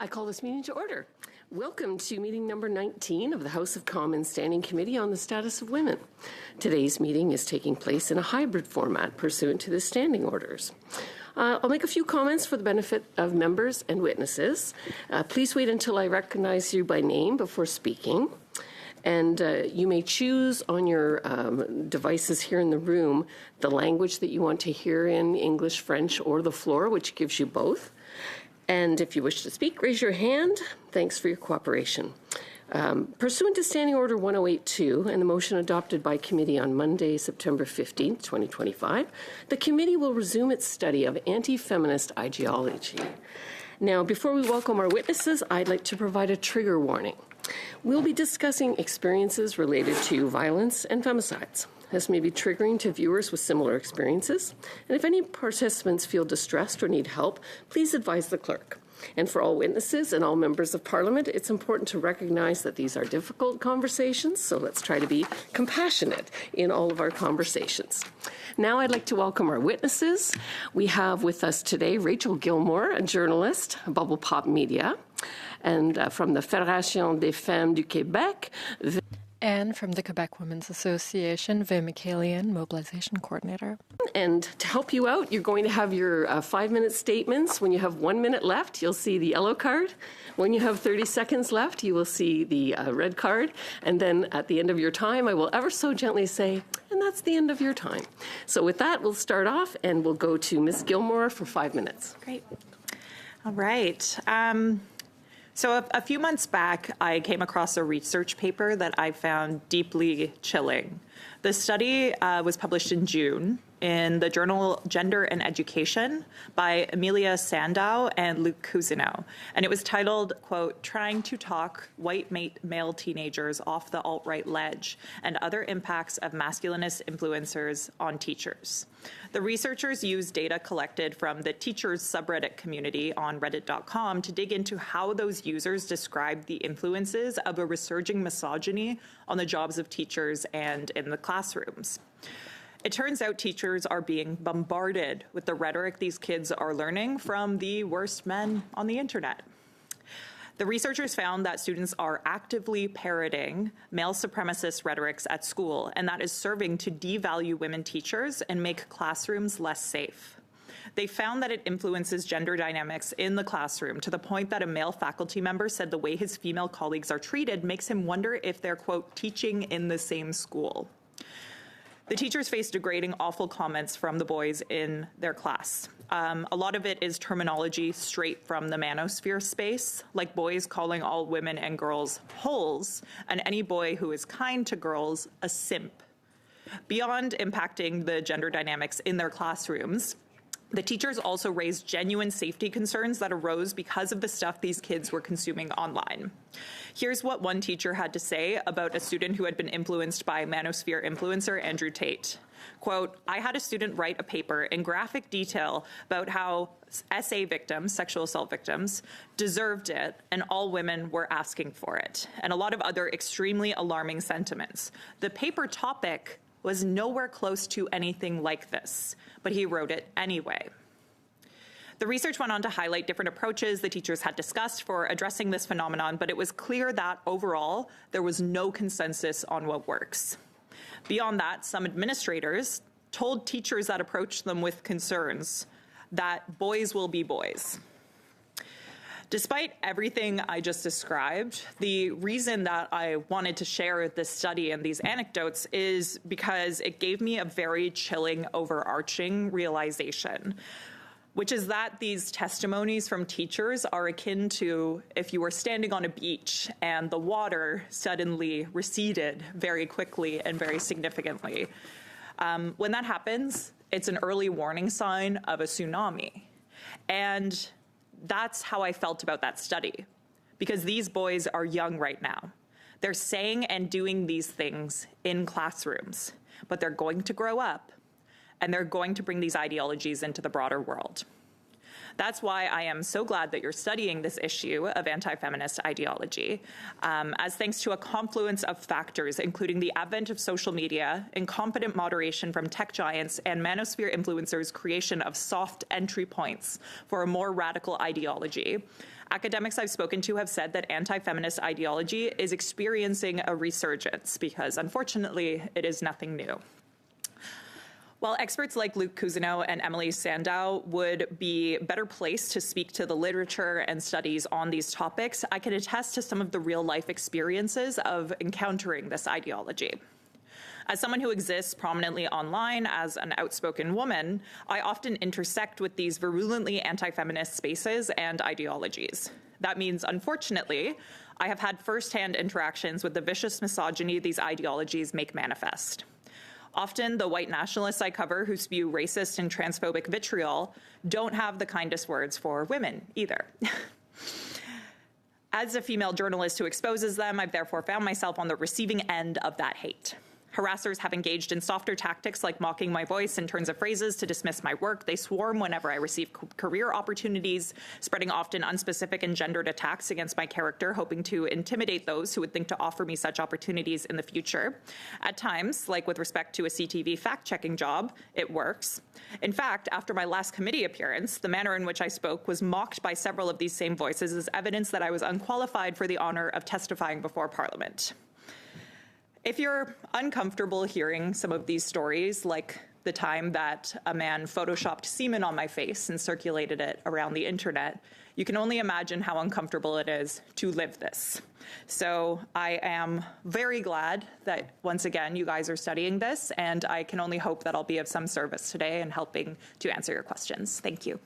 I call this meeting to order. Welcome to meeting number 19 of the House of Commons Standing Committee on the Status of Women. Today's meeting is taking place in a hybrid format pursuant to the standing orders. I'll make a few comments for the benefit of members and witnesses. Please wait until I recognize you by name before speaking. And you may choose on your devices here in the room the language that you want to hear in, English, French, or the floor, which gives you both. And if you wish to speak, raise your hand. Thanks for your cooperation. Pursuant to Standing Order 1082 and the motion adopted by committee on Monday, September 15, 2025, the committee will resume its study of anti-feminist ideology. Now, before we welcome our witnesses, I'd like to provide a trigger warning. We'll be discussing experiences related to violence and femicides. This may be triggering to viewers with similar experiences, and if any participants feel distressed or need help, please advise the clerk. And for all witnesses and all members of Parliament, it's important to recognize that these are difficult conversations, so let's try to be compassionate in all of our conversations. Now I'd like to welcome our witnesses. We have with us today Rachel Gilmore, a journalist, Bubble Pop Media, and from the Fédération des Femmes du Québec, and from the Quebec Women's Association, Viv McCallion, Mobilization Coordinator. And to help you out, you're going to have your 5-minute statements. When you have 1 minute left, you'll see the yellow card. When you have 30 seconds left, you will see the red card. And then at the end of your time, I will ever so gently say, and that's the end of your time. So with that, we'll start off and we'll go to Ms. Gilmore for 5 minutes. Great. All right. So a few months back, I came across a research paper that I found deeply chilling. The study was published in June in the journal Gender and Education by Amelia Sandow and Luke Cousineau. And it was titled, quote, "Trying to Talk White Male Teenagers Off the Alt-Right Ledge and Other Impacts of Masculinist Influencers on Teachers." The researchers used data collected from the teachers subreddit community on reddit.com to dig into how those users described the influences of a resurging misogyny on the jobs of teachers and in the classrooms. It turns out teachers are being bombarded with the rhetoric these kids are learning from the worst men on the internet. The researchers found that students are actively parroting male supremacist rhetorics at school, and that is serving to devalue women teachers and make classrooms less safe. They found that it influences gender dynamics in the classroom to the point that a male faculty member said the way his female colleagues are treated makes him wonder if they're, quote, teaching in the same school. The teachers faced degrading, awful comments from the boys in their class. A lot of it is terminology straight from the manosphere space, like boys calling all women and girls holes, and any boy who is kind to girls a simp. Beyond impacting the gender dynamics in their classrooms, the teachers also raised genuine safety concerns that arose because of the stuff these kids were consuming online. Here's what one teacher had to say about a student who had been influenced by manosphere influencer Andrew Tate. Quote, "I had a student write a paper in graphic detail about how SA victims, sexual assault victims, deserved it and all women were asking for it, and a lot of other extremely alarming sentiments. The paper topic was nowhere close to anything like this, but he wrote it anyway." The research went on to highlight different approaches the teachers had discussed for addressing this phenomenon, but it was clear that overall there was no consensus on what works. Beyond that, some administrators told teachers that approached them with concerns that boys will be boys. Despite everything I just described, the reason that I wanted to share this study and these anecdotes is because it gave me a very chilling, overarching realization, which is that these testimonies from teachers are akin to if you were standing on a beach and the water suddenly receded very quickly and very significantly. When that happens, it's an early warning sign of a tsunami. And that's how I felt about that study, because these boys are young right now. They're saying and doing these things in classrooms, but they're going to grow up and they're going to bring these ideologies into the broader world. That's why I am so glad that you're studying this issue of anti-feminist ideology, as thanks to a confluence of factors, including the advent of social media, incompetent moderation from tech giants, and manosphere influencers' creation of soft entry points for a more radical ideology. Academics I've spoken to have said that anti-feminist ideology is experiencing a resurgence because, unfortunately, it is nothing new. While experts like Luke Cousineau and Emily Sandow would be better placed to speak to the literature and studies on these topics, I can attest to some of the real-life experiences of encountering this ideology. As someone who exists prominently online as an outspoken woman, I often intersect with these virulently anti-feminist spaces and ideologies. That means, unfortunately, I have had firsthand interactions with the vicious misogyny these ideologies make manifest. Often, the white nationalists I cover who spew racist and transphobic vitriol don't have the kindest words for women either. As a female journalist who exposes them, I've therefore found myself on the receiving end of that hate. Harassers have engaged in softer tactics like mocking my voice and turns of phrases to dismiss my work. They swarm whenever I receive career opportunities, spreading often unspecific and gendered attacks against my character, hoping to intimidate those who would think to offer me such opportunities in the future. At times, like with respect to a CTV fact-checking job, it works. In fact, after my last committee appearance, the manner in which I spoke was mocked by several of these same voices as evidence that I was unqualified for the honor of testifying before Parliament. If you're uncomfortable hearing some of these stories, like the time that a man photoshopped semen on my face and circulated it around the internet, you can only imagine how uncomfortable it is to live this. So I am very glad that, once again, you guys are studying this, and I can only hope that I'll be of some service today in helping to answer your questions. Thank you.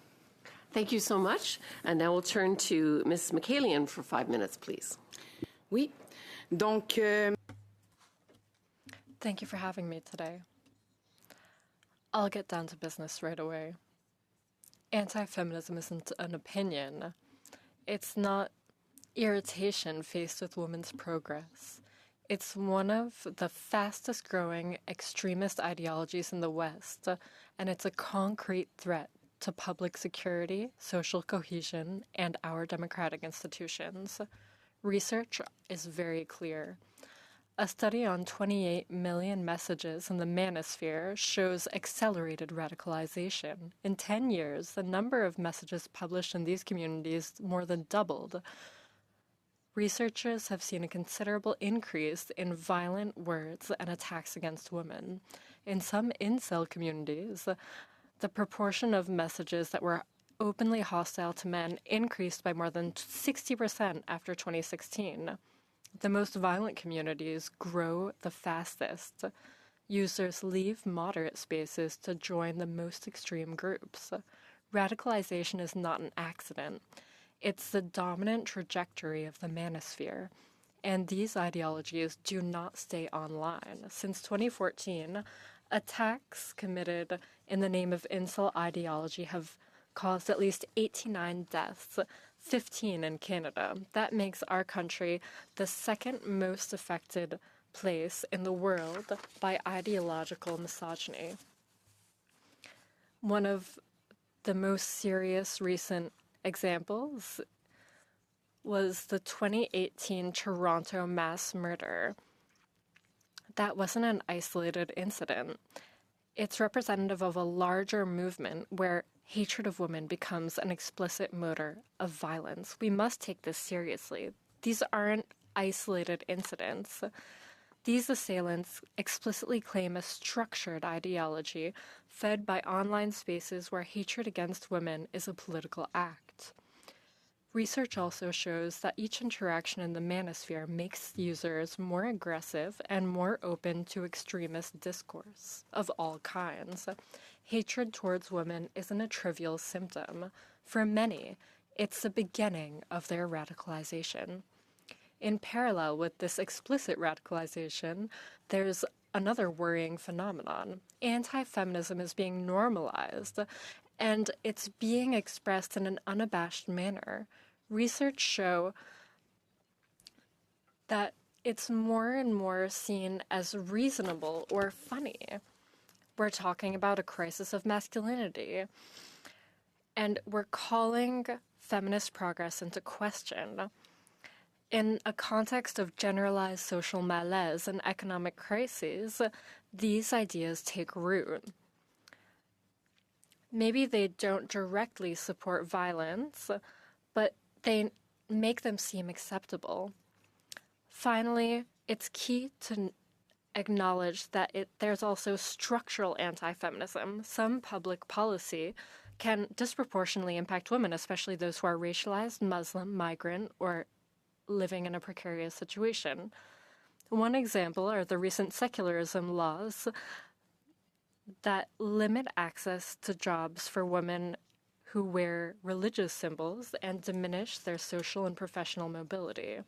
Thank you so much. And now we'll turn to Ms. McCallion for 5 minutes, please. Oui. Donc, Thank you for having me today. I'll get down to business right away. Anti-feminism isn't an opinion. It's not irritation faced with women's progress. It's one of the fastest growing extremist ideologies in the West, and it's a concrete threat to public security, social cohesion, and our democratic institutions. Research is very clear. A study on 28 million messages in the manosphere shows accelerated radicalization. In 10 years, the number of messages published in these communities more than doubled. Researchers have seen a considerable increase in violent words and attacks against women. In some incel communities, the proportion of messages that were openly hostile to men increased by more than 60% after 2016. The most violent communities grow the fastest. Users leave moderate spaces to join the most extreme groups. Radicalization is not an accident. It's the dominant trajectory of the manosphere. And these ideologies do not stay online. Since 2014, attacks committed in the name of incel ideology have caused at least 89 deaths, 15 in Canada. That makes our country the second most affected place in the world by ideological misogyny. One of the most serious recent examples was the 2018 Toronto mass murder. That wasn't an isolated incident. It's representative of a larger movement where hatred of women becomes an explicit motor of violence. We must take this seriously. These aren't isolated incidents. These assailants explicitly claim a structured ideology fed by online spaces where hatred against women is a political act. Research also shows that each interaction in the manosphere makes users more aggressive and more open to extremist discourse of all kinds. Hatred towards women isn't a trivial symptom. For many, it's the beginning of their radicalization. In parallel with this explicit radicalization, there's another worrying phenomenon. Anti-feminism is being normalized, and it's being expressed in an unabashed manner. Research show that it's more and more seen as reasonable or funny. We're talking about a crisis of masculinity. And we're calling feminist progress into question. In a context of generalized social malaise and economic crises, these ideas take root. Maybe they don't directly support violence, but they make them seem acceptable. Finally, it's key to acknowledge that there's also structural anti-feminism. Some public policy can disproportionately impact women, especially those who are racialized, Muslim, migrant, or living in a precarious situation. One example are the recent secularism laws that limit access to jobs for women who wear religious symbols and diminish their social and professional mobility.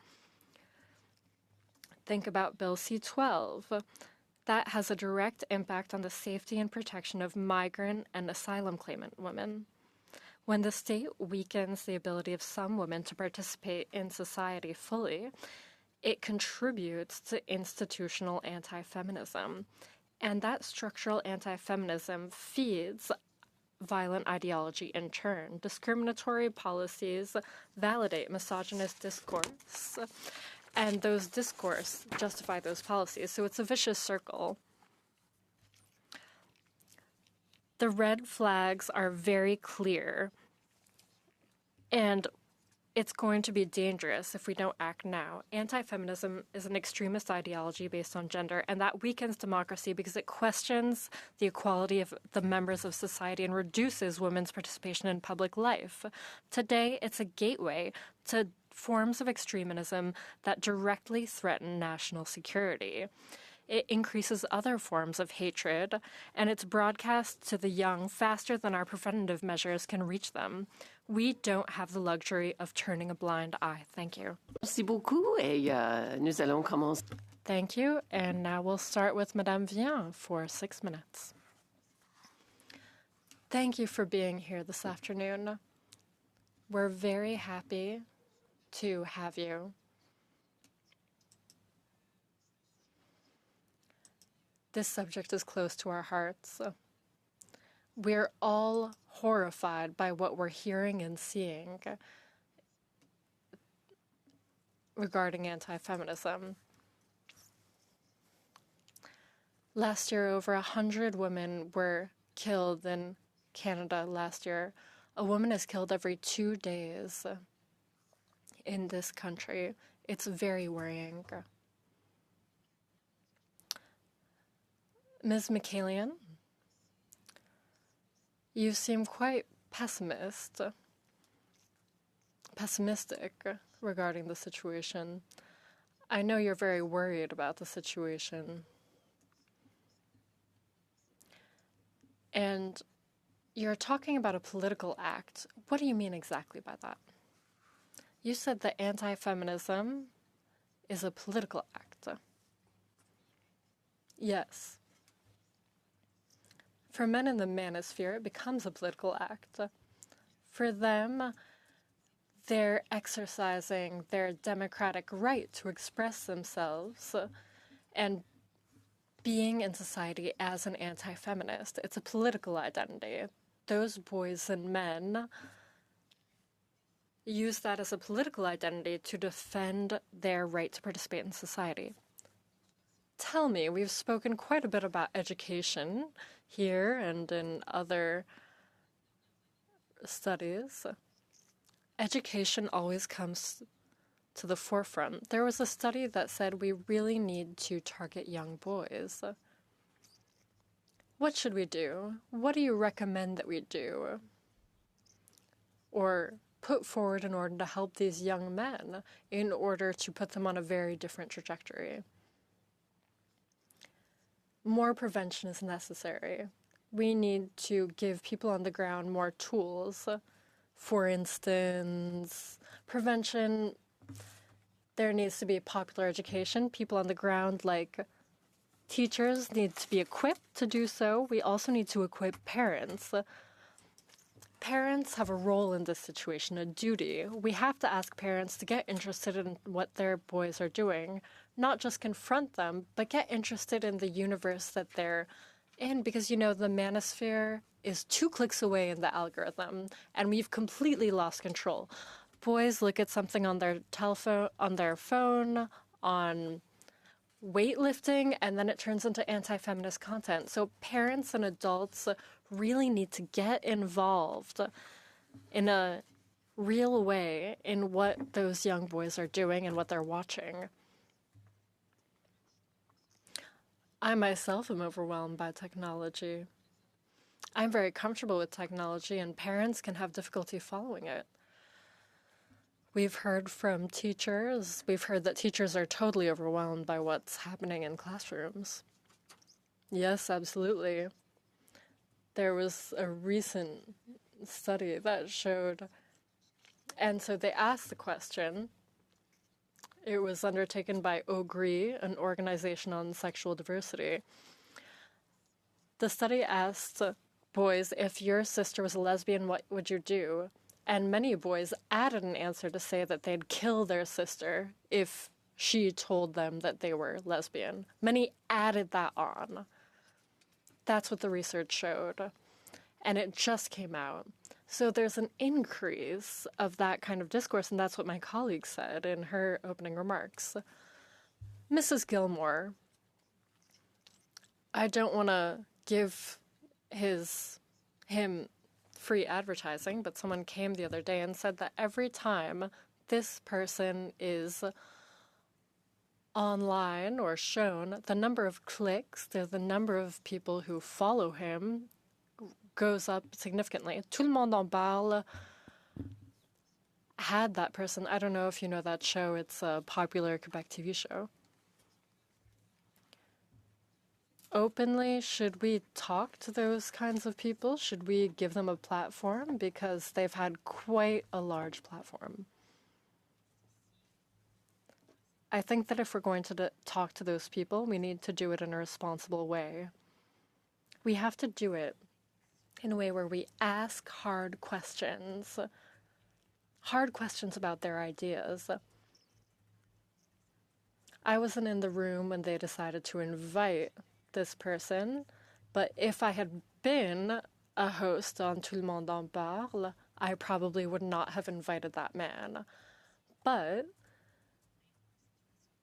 Think about Bill C-12. That has a direct impact on the safety and protection of migrant and asylum claimant women. When the state weakens the ability of some women to participate in society fully, it contributes to institutional anti-feminism. And that structural anti-feminism feeds violent ideology in turn. Discriminatory policies validate misogynist discourse, and those discourse justify those policies. So it's a vicious circle. The red flags are very clear, and it's going to be dangerous if we don't act now. Anti-feminism is an extremist ideology based on gender, and that weakens democracy because it questions the equality of the members of society and reduces women's participation in public life. Today, it's a gateway to forms of extremism that directly threaten national security. It increases other forms of hatred, and it's broadcast to the young faster than our preventative measures can reach them. We don't have the luxury of turning a blind eye. Thank you. Merci beaucoup, et nous allons commencer. Thank you, and now we'll start with Madame Vian for 6 minutes. Thank you for being here this afternoon. We're very happy to have you. This subject is close to our hearts. We're all horrified by what we're hearing and seeing regarding anti-feminism. Last year, over 100 women were killed in Canada last year. A woman is killed every 2 days in this country. It's very worrying. Ms. McCallion, you seem quite pessimistic regarding the situation. I know you're very worried about the situation. And you're talking about a political act. What do you mean exactly by that? You said that anti-feminism is a political act. Yes. For men in the manosphere, it becomes a political act. For them, they're exercising their democratic right to express themselves and being in society as an anti-feminist. It's a political identity. Those boys and men use that as a political identity to defend their right to participate in society. Tell me, we've spoken quite a bit about education here and in other studies. Education always comes to the forefront. There was a study that said we really need to target young boys. What should we do? What do you recommend that we do? Or put forward in order to help these young men in order to put them on a very different trajectory? More prevention is necessary. We need to give people on the ground more tools. For instance, prevention, there needs to be popular education. People on the ground, like teachers, need to be equipped to do so. We also need to equip parents. Parents have a role in this situation, a duty. We have to ask parents to get interested in what their boys are doing, not just confront them, but get interested in the universe that they're in, because, you know, the manosphere is 2 clicks away in the algorithm, and we've completely lost control. Boys look at something on their telephone, on their phone, on weightlifting, and then it turns into anti-feminist content. So parents and adults really need to get involved in a real way in what those young boys are doing and what they're watching. I myself am overwhelmed by technology. I'm very comfortable with technology, and parents can have difficulty following it. We've heard from teachers, we've heard that teachers are totally overwhelmed by what's happening in classrooms. Yes, absolutely. There was a recent study that showed, and so they asked the question. It was undertaken by OGRI, an organization on sexual diversity. The study asked boys, if your sister was a lesbian, what would you do? And many boys added an answer to say that they'd kill their sister if she told them that they were lesbian. Many added that on. That's what the research showed. And it just came out. So there's an increase of that kind of discourse, and that's what my colleague said in her opening remarks. Mrs. Gilmore, I don't want to give him free advertising, but someone came the other day and said that every time this person is online or shown, the number of clicks, the number of people who follow him goes up significantly. Tout le monde en parle had that person. I don't know if you know that show. It's a popular Quebec TV show. Openly, should we talk to those kinds of people? Should we give them a platform? Because they've had quite a large platform. I think that if we're going to talk to those people, we need to do it in a responsible way. We have to do it in a way where we ask hard questions about their ideas. I wasn't in the room when they decided to invite this person, but if I had been a host on Tout le monde en parle, I probably would not have invited that man. But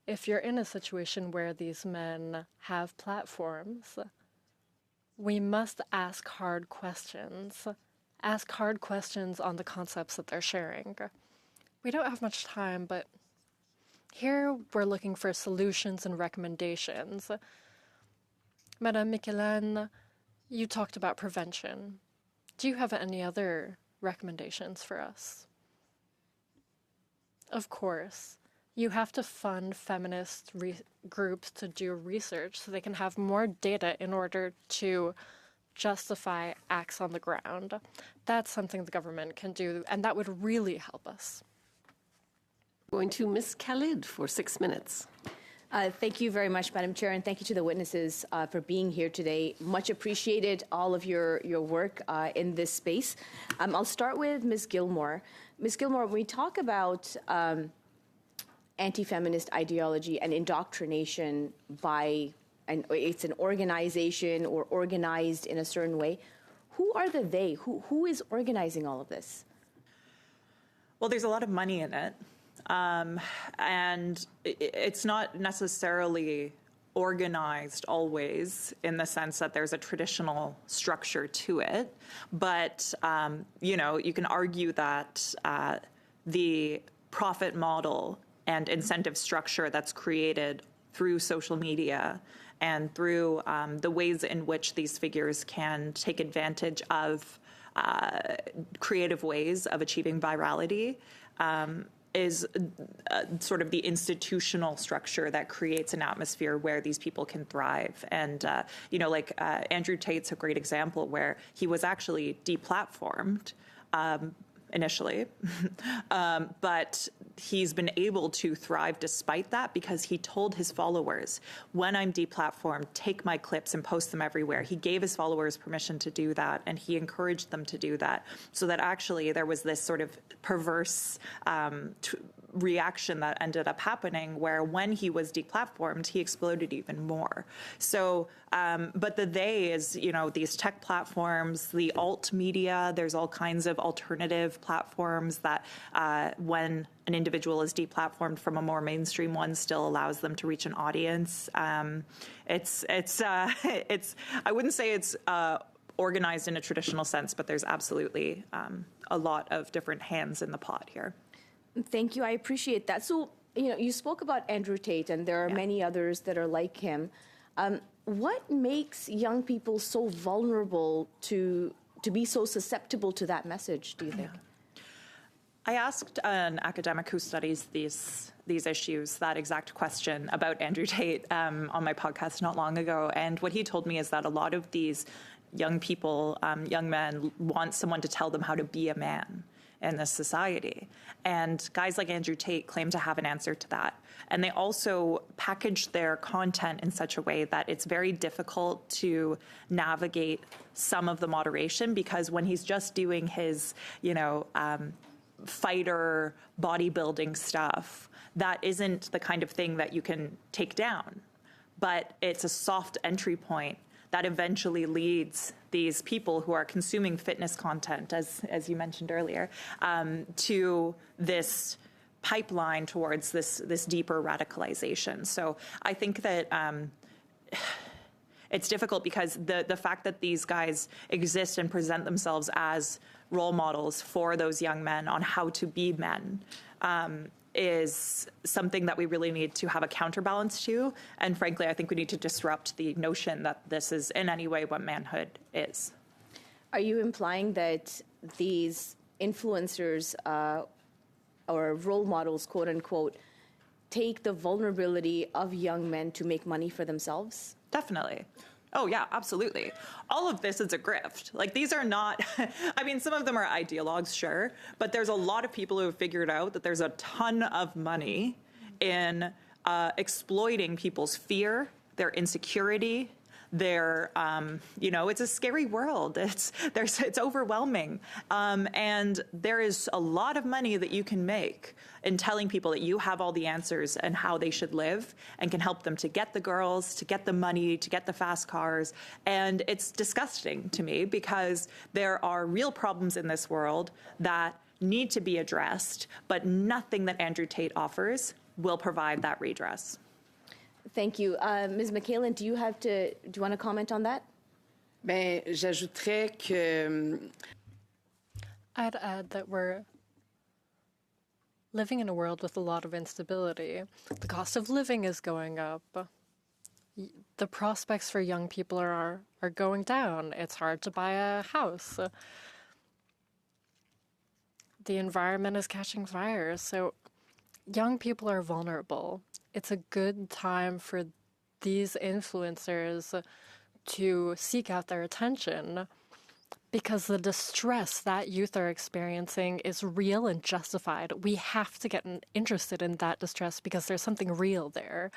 if you're in a situation where these men have platforms, we must ask hard questions. Ask hard questions on the concepts that they're sharing. We don't have much time, but here we're looking for solutions and recommendations. Madame Michelin, you talked about prevention. Do you have any other recommendations for us? Of course. You have to fund feminist groups to do research so they can have more data in order to justify acts on the ground. That's something the government can do, and that would really help us. Going to Ms. Khalid for 6 minutes. Thank you very much, Madam Chair, and thank you to the witnesses for being here today. Much appreciated all of your work in this space. I'll start with Ms. Gilmore. Ms. Gilmore, when we talk about anti-feminist ideology and indoctrination by, and it's an organization or organized in a certain way, who are the they? Who is organizing all of this? Well, there's a lot of money in it. And it's not necessarily organized always in the sense that there's a traditional structure to it. But, you know, you can argue that the profit model and incentive structure that's created through social media and through the ways in which these figures can take advantage of creative ways of achieving virality is sort of the institutional structure that creates an atmosphere where these people can thrive. And, you know, like Andrew Tate's a great example where he was actually deplatformed initially, but he's been able to thrive despite that because he told his followers, when I'm deplatformed, take my clips and post them everywhere. He gave his followers permission to do that, and he encouraged them to do that, so that actually there was this sort of perverse reaction that ended up happening where when he was deplatformed, he exploded even more. So, but the they is, these tech platforms, the alt media, there's all kinds of alternative platforms that when an individual is deplatformed from a more mainstream one still allows them to reach an audience. It's I wouldn't say it's organized in a traditional sense, but there's absolutely a lot of different hands in the pot here. Thank you. I appreciate that. So, you spoke about Andrew Tate, and there are many others that are like him. What makes young people so vulnerable to be so susceptible to that message, do you think? I asked an academic who studies these issues that exact question about Andrew Tate on my podcast not long ago. And what he told me is that a lot of these young people, young men, want someone to tell them how to be a man in this society. And guys like Andrew Tate claim to have an answer to that. And they also package their content in such a way that it's very difficult to navigate some of the moderation, because when he's just doing his, fighter bodybuilding stuff, that isn't the kind of thing that you can take down. But it's a soft entry point that eventually leads these people who are consuming fitness content, as you mentioned earlier, to this pipeline towards this deeper radicalization. So I think that it's difficult because the fact that these guys exist and present themselves as role models for those young men on how to be men is something that we really need to have a counterbalance to. And frankly, I think we need to disrupt the notion that this is in any way what manhood is. Are you implying that these influencers or role models, quote unquote, take the vulnerability of young men to make money for themselves? Definitely. Oh, yeah, absolutely. All of this is a grift. Like, these are not, I mean, some of them are ideologues, sure, but there's a lot of people who have figured out that there's a ton of money in exploiting people's fear, their insecurity, their, it's a scary world. It's overwhelming. And there is a lot of money that you can make in telling people that you have all the answers and how they should live, and can help them to get the girls, to get the money, to get the fast cars. And it's disgusting to me, because there are real problems in this world that need to be addressed, but nothing that Andrew Tate offers will provide that redress. Thank you. Ms. McCallan, do you want to comment on that? J'ajouterais que... I'd add that we're living in a world with a lot of instability. The cost of living is going up. The prospects for young people are going down. It's hard to buy a house. The environment is catching fire. So young people are vulnerable. It's a good time for these influencers to seek out their attention, because the distress that youth are experiencing is real and justified. We have to get interested in that distress because there's something real there.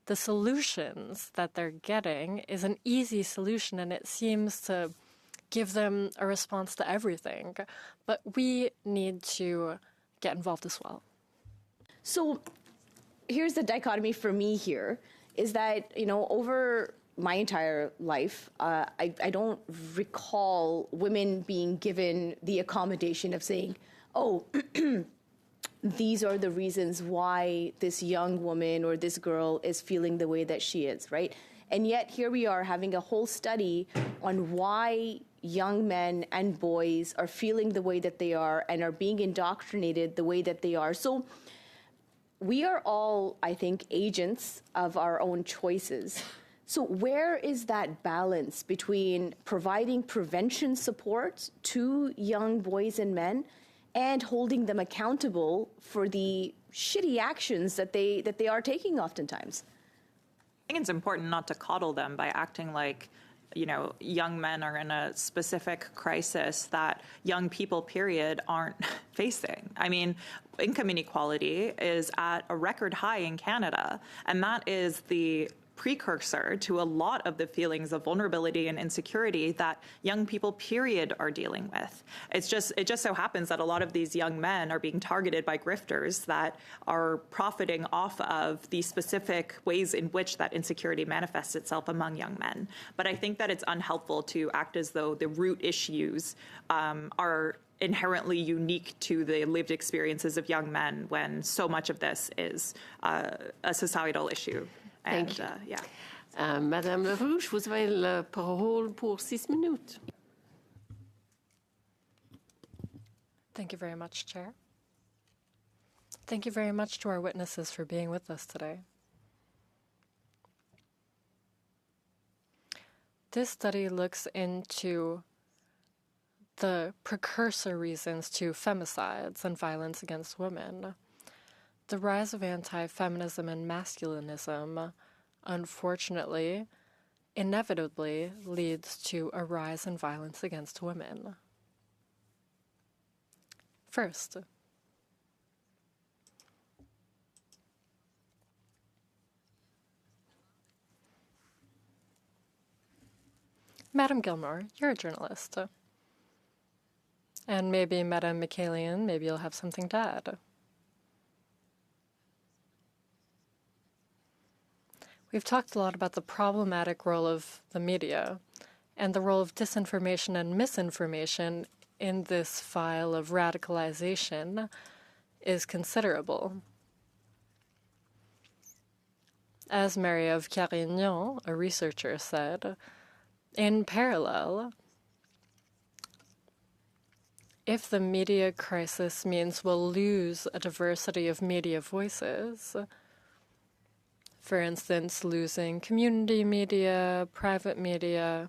The solutions that they're getting is an easy solution, and it seems to give them a response to everything. But we need to get involved as well. So here's the dichotomy for me here, is that, over my entire life, I don't recall women being given the accommodation of saying, oh, these are the reasons why this young woman or this girl is feeling the way that she is, right? And yet here we are having a whole study on why young men and boys are feeling the way that they are and are being indoctrinated the way that they are. So we are all, I think, agents of our own choices. So where is that balance between providing prevention support to young boys and men and holding them accountable for the shitty actions that they are taking oftentimes? I think it's important not to coddle them by acting like, young men are in a specific crisis that young people, period, aren't facing. I mean, income inequality is at a record high in Canada, and that is the precursor to a lot of the feelings of vulnerability and insecurity that young people, period, are dealing with. It just so happens that a lot of these young men are being targeted by grifters that are profiting off of the specific ways in which that insecurity manifests itself among young men. But I think that it's unhelpful to act as though the root issues are inherently unique to the lived experiences of young men when so much of this is a societal issue. Thank you. Yeah. Madame Larouche, vous avez la parole pour 6 minutes. Thank you very much, Chair. Thank you very much to our witnesses for being with us today. This study looks into the precursor reasons to femicides and violence against women. The rise of anti-feminism and masculinism, unfortunately, inevitably leads to a rise in violence against women. First, Madame Gilmore, you're a journalist. And maybe Madame Michaelian, maybe you'll have something to add. We've talked a lot about the problematic role of the media and the role of disinformation and misinformation in this file of radicalization is considerable. As Marie-Ève Carignan, a researcher, said, in parallel, if the media crisis means we'll lose a diversity of media voices, for instance, losing community media, private media.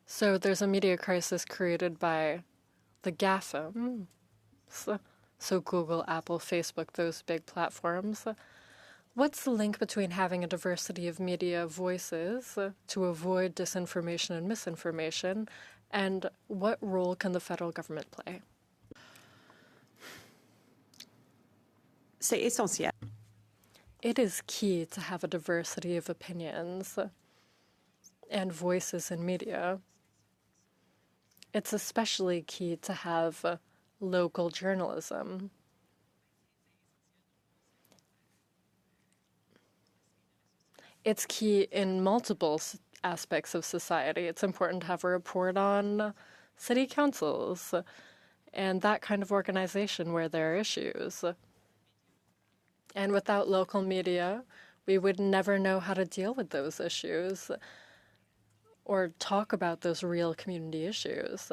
So there's a media crisis created by the GAFAM, so Google, Apple, Facebook, those big platforms. What's the link between having a diversity of media voices to avoid disinformation and misinformation, and what role can the federal government play? C'est essentiel. It is key to have a diversity of opinions and voices in media. It's especially key to have local journalism. It's key in multiple aspects of society. It's important to have a report on city councils and that kind of organization where there are issues. And without local media, we would never know how to deal with those issues or talk about those real community issues.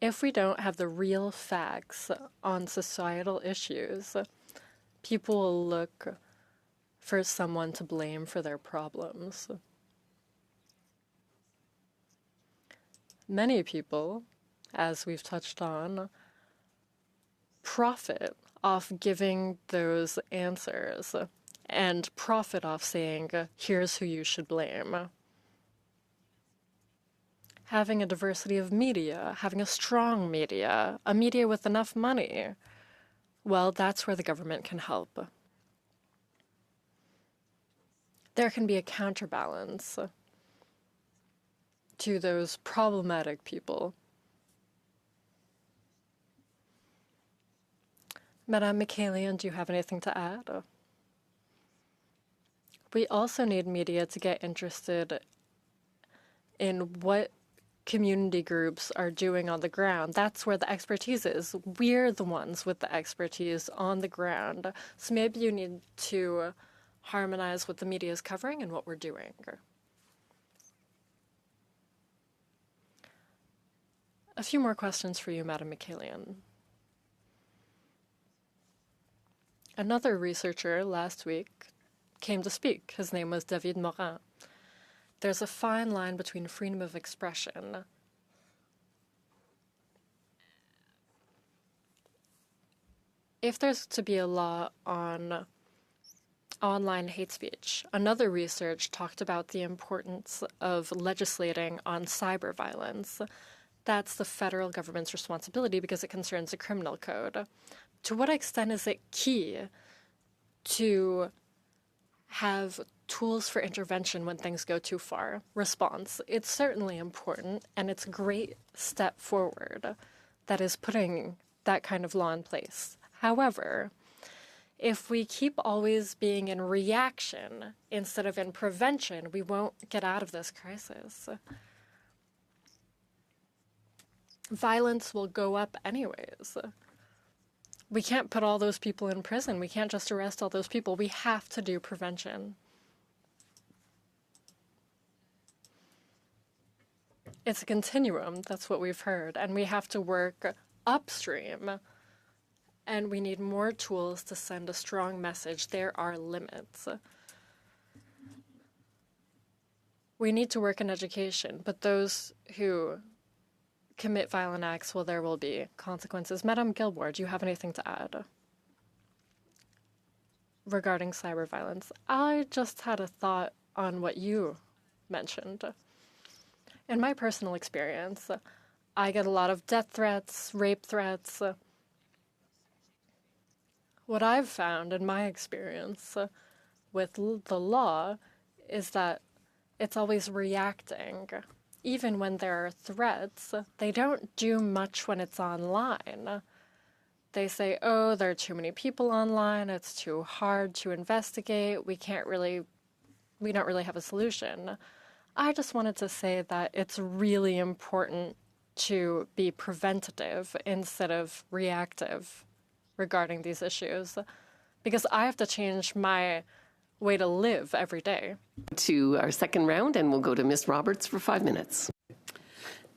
If we don't have the real facts on societal issues, people will look for someone to blame for their problems. Many people, as we've touched on, profit off giving those answers and profit off saying, here's who you should blame. Having a diversity of media, having a strong media, a media with enough money, well, that's where the government can help. There can be a counterbalance to those problematic people. Madame Michaelian, do you have anything to add? We also need media to get interested in what community groups are doing on the ground. That's where the expertise is. We're the ones with the expertise on the ground. So maybe you need to harmonize what the media is covering and what we're doing. A few more questions for you, Madame Michaelian. Another researcher last week came to speak. His name was David Morin. There's a fine line between freedom of expression if there's to be a law on online hate speech. Another research talked about the importance of legislating on cyber violence that's the federal government's responsibility because it concerns the criminal code. To what extent is it key to have tools for intervention when things go too far? Response. It's certainly important, and it's a great step forward that is putting that kind of law in place. However, if we keep always being in reaction instead of in prevention, we won't get out of this crisis. Violence will go up anyways. We can't put all those people in prison. We can't just arrest all those people. We have to do prevention. It's a continuum, that's what we've heard, and we have to work upstream. And we need more tools to send a strong message. There are limits. We need to work in education, but those who commit violent acts, well, there will be consequences. Madame Gilmore, do you have anything to add regarding cyber violence? I just had a thought on what you mentioned. In my personal experience, I get a lot of death threats, rape threats. What I've found in my experience with the law is that it's always reacting. Even when there are threats, they don't do much when it's online. They say, oh, there are too many people online, it's too hard to investigate, we don't really have a solution. I just wanted to say that it's really important to be preventative instead of reactive regarding these issues, because I have to change my way to live every day. To our second round, and we'll go to Ms. Roberts for 5 minutes.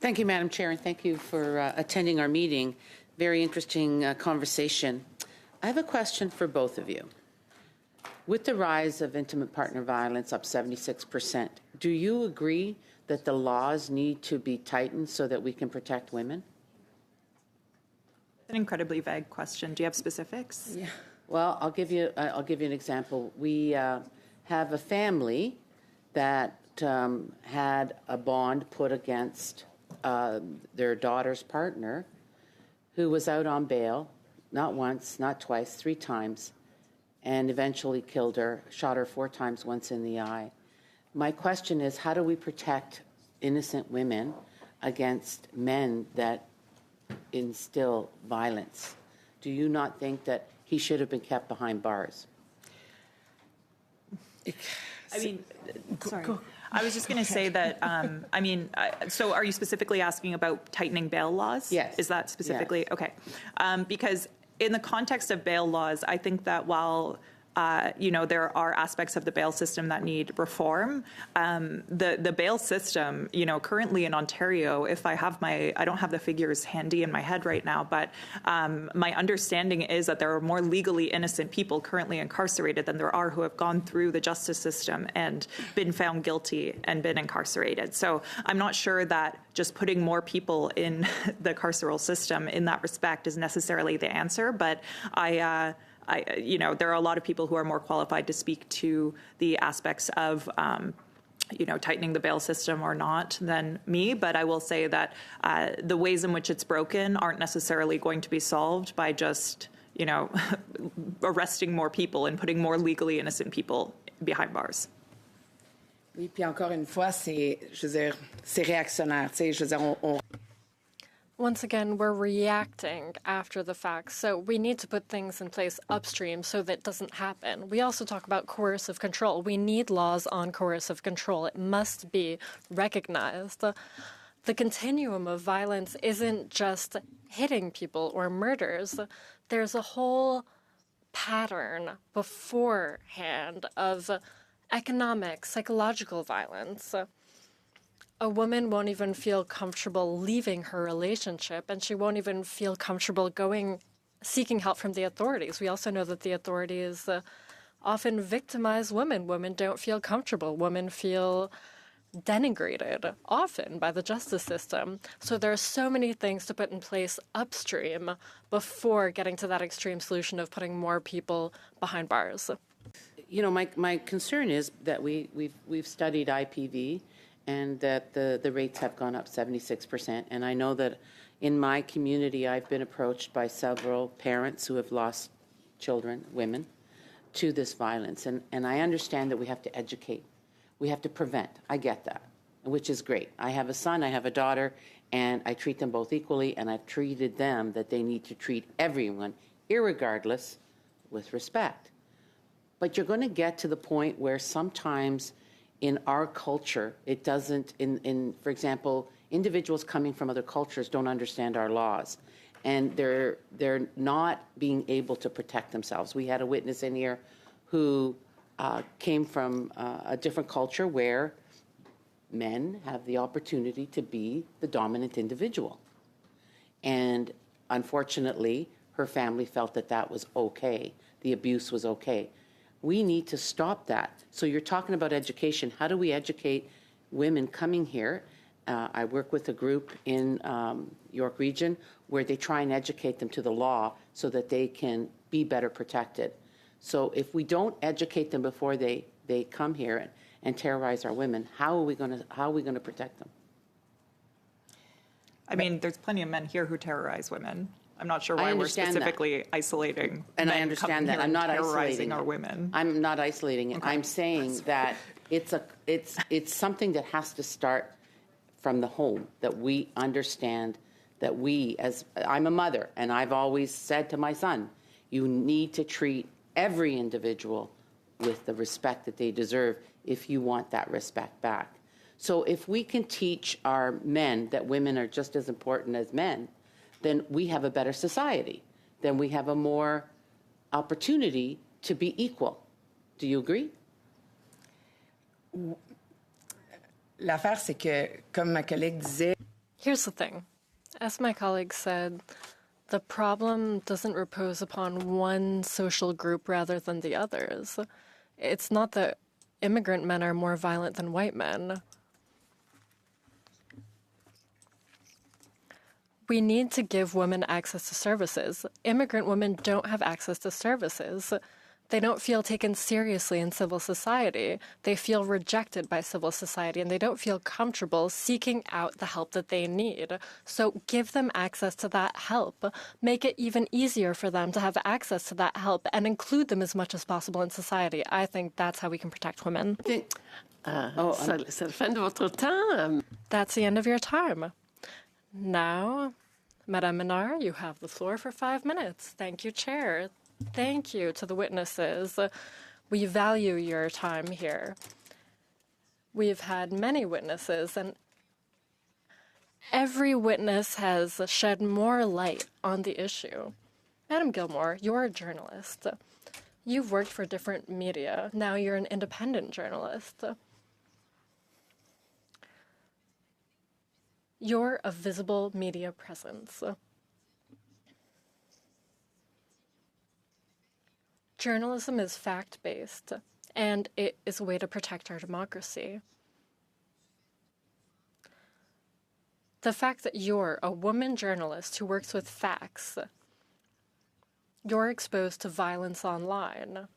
Thank you, Madam Chair, and thank you for attending our meeting. Very interesting conversation. I have a question for both of you. With the rise of intimate partner violence up 76%, do you agree that the laws need to be tightened so that we can protect women? An incredibly vague question. Do you have specifics? Yeah. Well, I'll give you an example. We have a family that had a bond put against their daughter's partner, who was out on bail, not once, not twice, 3 times, and eventually killed her, shot her 4 times, once in the eye. My question is, how do we protect innocent women against men that instill violence? Do you not think that he should have been kept behind bars? I mean, sorry. I was just going to say that, so are you specifically asking about tightening bail laws? Yes. Is that specifically? Yes. Okay. Because in the context of bail laws, I think that while there are aspects of the bail system that need reform. The bail system, currently in Ontario, I don't have the figures handy in my head right now, but my understanding is that there are more legally innocent people currently incarcerated than there are who have gone through the justice system and been found guilty and been incarcerated. So I'm not sure that just putting more people in the carceral system in that respect is necessarily the answer, but there are a lot of people who are more qualified to speak to the aspects of, tightening the bail system or not than me. But I will say that the ways in which it's broken aren't necessarily going to be solved by just, arresting more people and putting more legally innocent people behind bars. Oui, puis encore une fois, c'est réactionnaire. Tu sais, je veux dire, on Once again, we're reacting after the fact, so we need to put things in place upstream so that doesn't happen. We also talk about coercive control. We need laws on coercive control. It must be recognized. The continuum of violence isn't just hitting people or murders. There's a whole pattern beforehand of economic, psychological violence. A woman won't even feel comfortable leaving her relationship, and she won't even feel comfortable seeking help from the authorities. We also know that the authorities often victimize women. Women don't feel comfortable. Women feel denigrated often by the justice system. So there are so many things to put in place upstream before getting to that extreme solution of putting more people behind bars. My concern is that we've studied IPV, and that the rates have gone up 76%. And I know that in my community, I've been approached by several parents who have lost children, women, to this violence. And I understand that we have to educate. We have to prevent. I get that, which is great. I have a son, I have a daughter, and I treat them both equally, and I've treated them that they need to treat everyone, irregardless, with respect. But you're going to get to the point where sometimes in our culture, it doesn't, for example, individuals coming from other cultures don't understand our laws, and they're not being able to protect themselves. We had a witness in here who came from a different culture where men have the opportunity to be the dominant individual. And unfortunately, her family felt that that was okay. The abuse was okay. We need to stop that. So you're talking about education. How do we educate women coming here? I work with a group in York Region where they try and educate them to the law so that they can be better protected. So if we don't educate them before they come here and terrorize our women, how are we going to protect them? I mean, there's plenty of men here who terrorize women. I'm not sure why we're specifically isolating. And I understand that. I'm not terrorizing our women. I'm not isolating it. Okay. I'm saying that it's something that has to start from the home, that we understand that I'm a mother, and I've always said to my son, you need to treat every individual with the respect that they deserve if you want that respect back. So if we can teach our men that women are just as important as men, then we have a better society. Then we have a more opportunity to be equal. Do you agree? L'affaire, c'est que, comme ma collègue disait... Here's the thing. As my colleague said, the problem doesn't repose upon one social group rather than the others. It's not that immigrant men are more violent than white men. We need to give women access to services. Immigrant women don't have access to services. They don't feel taken seriously in civil society. They feel rejected by civil society, and they don't feel comfortable seeking out the help that they need. So give them access to that help. Make it even easier for them to have access to that help and include them as much as possible in society. I think that's how we can protect women. C'est la fin de votre temps. That's the end of your time. Now, Madame Menard, you have the floor for 5 minutes. Thank you, Chair. Thank you to the witnesses. We value your time here. We've had many witnesses, and every witness has shed more light on the issue. Madam Gilmore, you're a journalist. You've worked for different media. Now you're an independent journalist. You're a visible media presence. Journalism is fact-based, and it is a way to protect our democracy. The fact that you're a woman journalist who works with facts, you're exposed to violence online.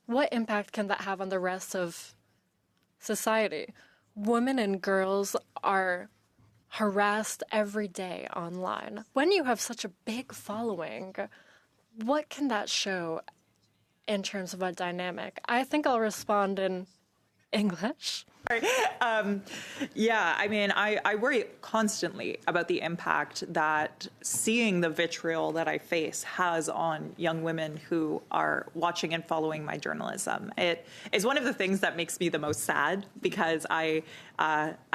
What impact can that have on the rest of society? Women and girls are harassed every day online. When you have such a big following, what can that show in terms of a dynamic? I think I'll respond in English. Yeah, I mean, I worry constantly about the impact that seeing the vitriol that I face has on young women who are watching and following my journalism. It is one of the things that makes me the most sad, because I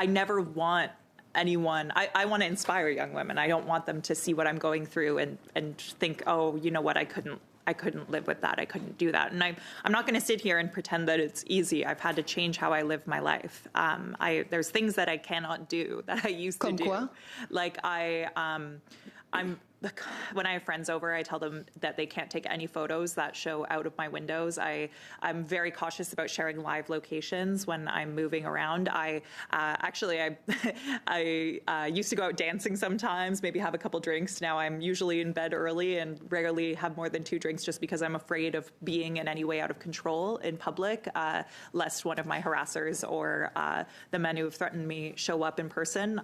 never want anyone, I want to inspire young women. I don't want them to see what I'm going through and think, oh, you know what, I couldn't live with that. I couldn't do that. And I'm not going to sit here and pretend that it's easy. I've had to change how I live my life. There's things that I cannot do that I used to do. Comme quoi? Like I'm when I have friends over, I tell them that they can't take any photos that show out of my windows. I'm very cautious about sharing live locations when I'm moving around. I used to go out dancing sometimes, maybe have a couple drinks. Now I'm usually in bed early and rarely have more than 2 drinks just because I'm afraid of being in any way out of control in public, lest one of my harassers or the men who have threatened me show up in person.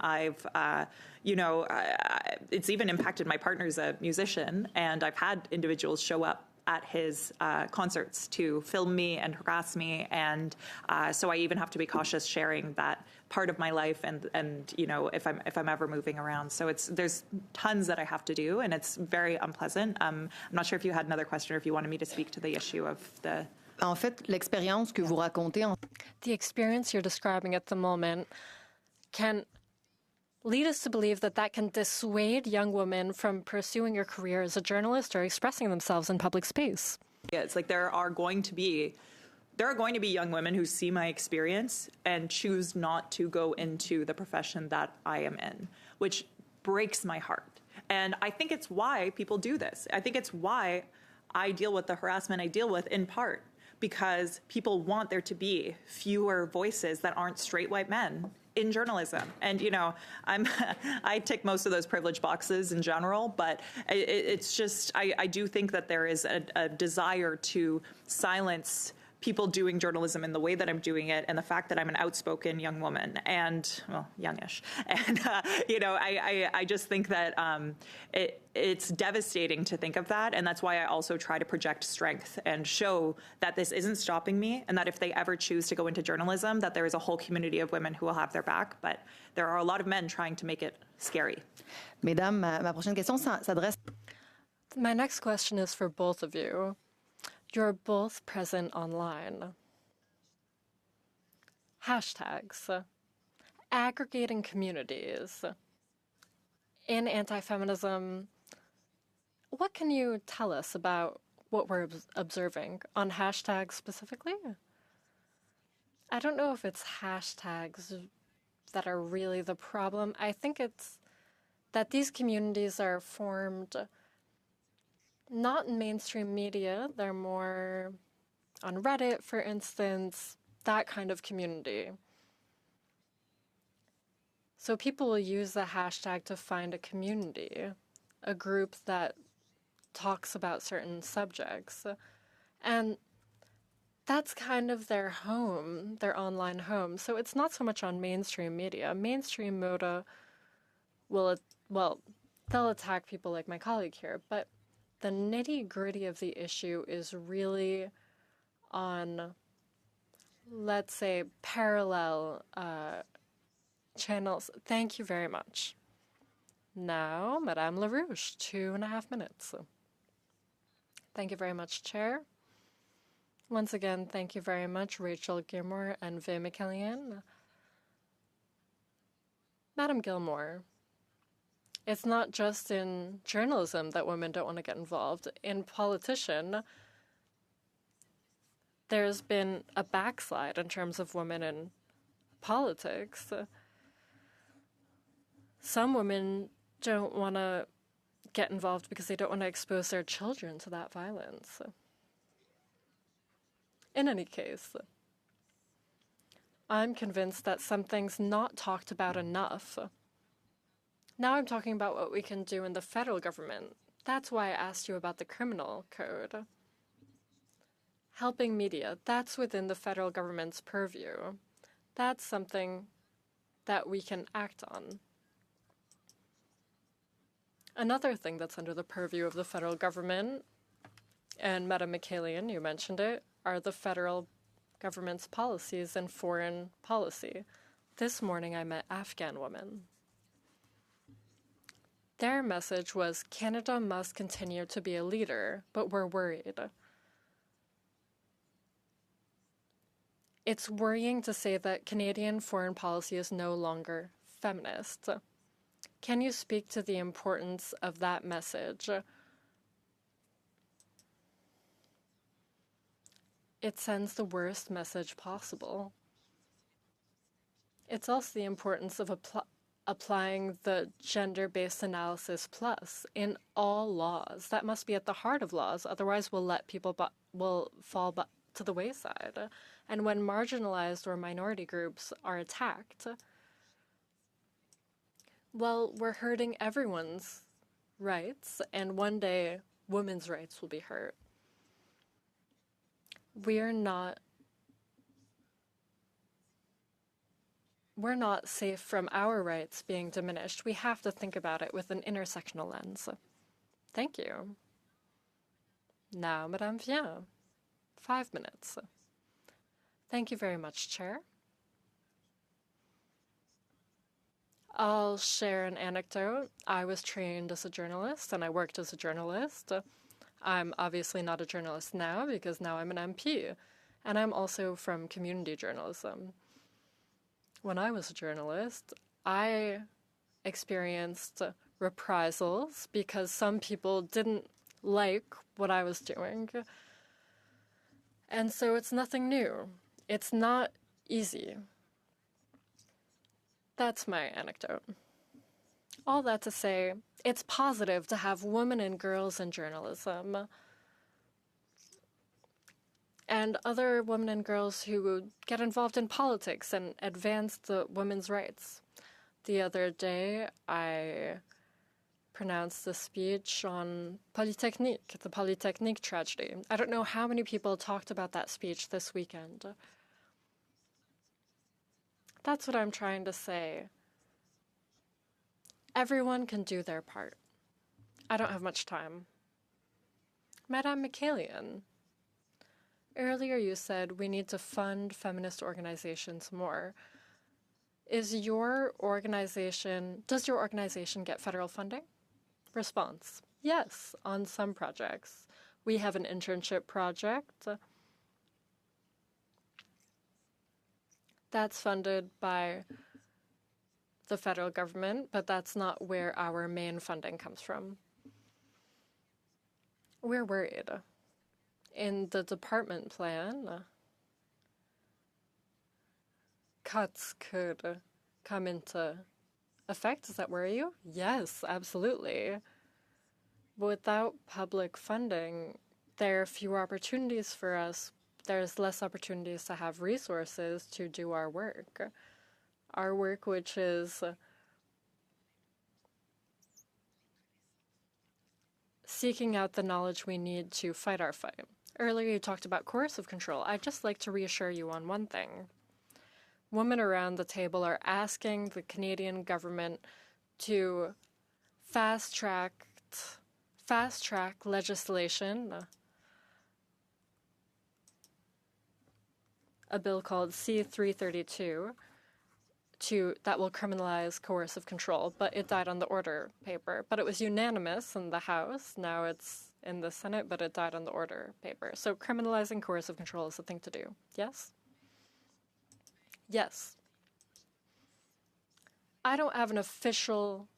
It's even impacted my partner's a musician, and I've had individuals show up at his concerts to film me and harass me, and so I even have to be cautious sharing that part of my life, and if I'm ever moving around. So there's tons that I have to do, and it's very unpleasant. I'm not sure if you had another question or if you wanted me to speak to the issue of the. En fait, l'expérience que vous racontez. The experience you're describing at the moment can lead us to believe that that can dissuade young women from pursuing a career as a journalist or expressing themselves in public space. Yeah, it's like there are going to be young women who see my experience and choose not to go into the profession that I am in, which breaks my heart. And I think it's why people do this. I think it's why I deal with the harassment I deal with, in part because people want there to be fewer voices that aren't straight white men in journalism. And, I tick most of those privilege boxes in general, but it's just, I do think that there is a desire to silence people doing journalism in the way that I'm doing it, and the fact that I'm an outspoken young woman and, well, youngish. And, I just think that it's devastating to think of that. And that's why I also try to project strength and show that this isn't stopping me, and that if they ever choose to go into journalism, that there is a whole community of women who will have their back. But there are a lot of men trying to make it scary. Mesdames, ma prochaine question s'adresse. My next question is for both of you. You're both present online. Hashtags, aggregating communities. In anti-feminism, what can you tell us about what we're observing on hashtags specifically? I don't know if it's hashtags that are really the problem. I think it's that these communities are formed not in mainstream media. They're more on Reddit, for instance, that kind of community. So people will use the hashtag to find a community, a group that talks about certain subjects. And that's kind of their home, their online home. So it's not so much on mainstream media. Mainstream media they'll attack people like my colleague here, but the nitty-gritty of the issue is really on, let's say, parallel channels. Thank you very much. Now, Madame LaRouche, 2.5 minutes. Thank you very much, Chair. Once again, thank you very much, Rachel Gilmore and Vay McKellian. Madam Gilmore, it's not just in journalism that women don't want to get involved. In politician, there's been a backslide in terms of women in politics. Some women don't want to get involved because they don't want to expose their children to that violence. In any case, I'm convinced that something's not talked about enough. Now I'm talking about what we can do in the federal government. That's why I asked you about the criminal code. Helping media, that's within the federal government's purview. That's something that we can act on. Another thing that's under the purview of the federal government, and Madam McKellian, you mentioned it, are the federal government's policies and foreign policy. This morning I met Afghan women. Their message was, Canada must continue to be a leader, but we're worried. It's worrying to say that Canadian foreign policy is no longer feminist. Can you speak to the importance of that message? It sends the worst message possible. It's also the importance of applying the gender-based analysis plus in all laws. That must be at the heart of laws. Otherwise, we'll let people will fall to the wayside. And when marginalized or minority groups are attacked, well, we're hurting everyone's rights, and one day women's rights will be hurt. We're not safe from our rights being diminished. We have to think about it with an intersectional lens. Thank you. Now, Madame Vien, 5 minutes. Thank you very much, Chair. I'll share an anecdote. I was trained as a journalist, and I worked as a journalist. I'm obviously not a journalist now because now I'm an MP, and I'm also from community journalism. When I was a journalist, I experienced reprisals because some people didn't like what I was doing. And so it's nothing new. It's not easy. That's my anecdote. All that to say, it's positive to have women and girls in journalism and other women and girls who get involved in politics and advance the women's rights. The other day, I pronounced a speech on Polytechnique, the Polytechnique tragedy. I don't know how many people talked about that speech this weekend. That's what I'm trying to say. Everyone can do their part. I don't have much time. Madame Michaelian, earlier you said we need to fund feminist organizations more. Does your organization get federal funding? Response, yes, on some projects. We have an internship project that's funded by the federal government, but that's not where our main funding comes from. We're worried. In the department plan, cuts could come into effect. Does that worry you? Yes, absolutely. But without public funding, there are fewer opportunities for us. There's less opportunities to have resources to do our work. Our work, which is seeking out the knowledge we need to fight our fight. Earlier you talked about coercive control. I'd just like to reassure you on one thing. Women around the table are asking the Canadian government to fast-track legislation, a bill called C-332, that will criminalize coercive control, but it died on the order paper. But it was unanimous in the House. Now it's in the Senate, but it died on the order paper. So criminalizing coercive control is the thing to do. Yes? Yes. I don't have an official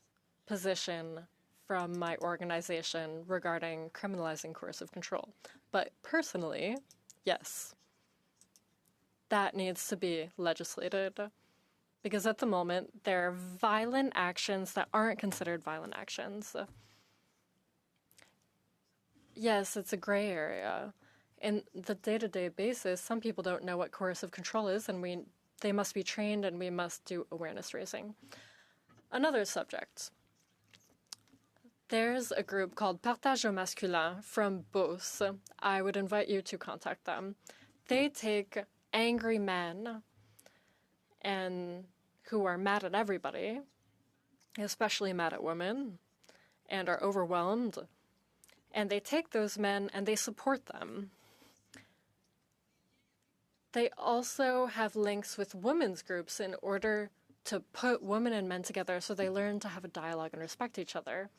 position from my organization regarding criminalizing coercive control. But personally, yes, that needs to be legislated. Because at the moment, there are violent actions that aren't considered violent actions. Yes, it's a gray area. In the day-to-day basis, some people don't know what coercive control is, and they must be trained, and we must do awareness raising. Another subject. There's a group called Partage au Masculin from Beauce. I would invite you to contact them. They take angry men and who are mad at everybody, especially mad at women, and are overwhelmed, and they take those men and they support them. They also have links with women's groups in order to put women and men together so they learn to have a dialogue and respect each other.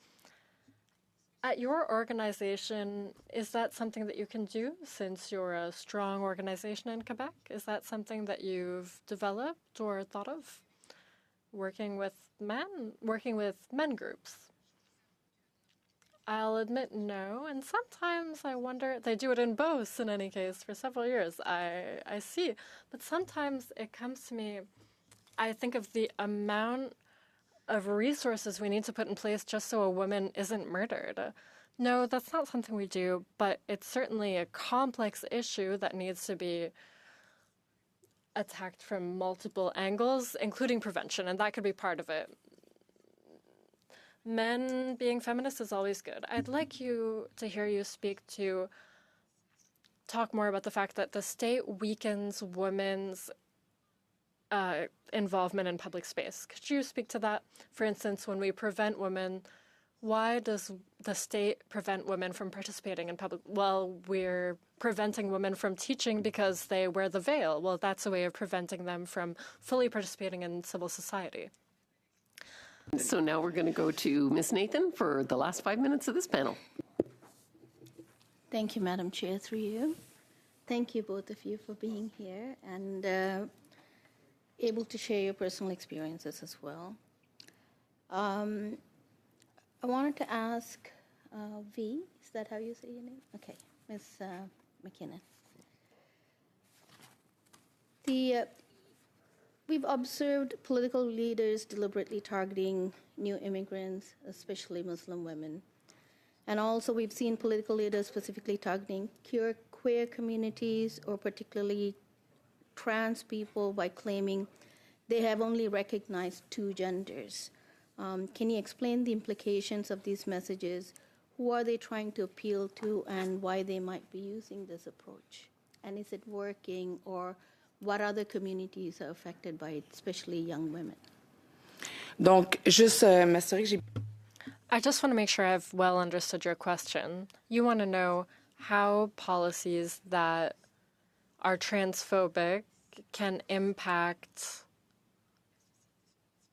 At your organization, is that something that you can do since you're a strong organization in Quebec? Is that something that you've developed or thought of? Working with men groups? I'll admit no, and sometimes I wonder, they do it in Beauce in any case for several years, I see, but sometimes it comes to me, I think of the amount of resources we need to put in place just so a woman isn't murdered. No, that's not something we do, but it's certainly a complex issue that needs to be attacked from multiple angles, including prevention, and that could be part of it. Men being feminists is always good. I'd like to hear you talk more about the fact that the state weakens women's involvement in public space. Could you speak to that? For instance, when we prevent women, why does the state prevent women from participating in public? Well, we're preventing women from teaching because they wear the veil. Well, that's a way of preventing them from fully participating in civil society. So now we're going to go to Ms. Nathan for the last 5 minutes of this panel. Thank you, Madam Chair, through you. Thank you, both of you, for being here and able to share your personal experiences as well. I wanted to ask V, is that how you say your name? Okay, Ms. McKinnon. We've observed political leaders deliberately targeting new immigrants, especially Muslim women. And also we've seen political leaders specifically targeting queer communities or particularly trans people by claiming they have only recognized two genders. Can you explain the implications of these messages? Who are they trying to appeal to and why they might be using this approach? And is it working, or what other communities are affected by it, especially young women? Donc, juste m'assurer que j'ai... I just want to make sure I've well understood your question. You want to know how policies that are transphobic can impact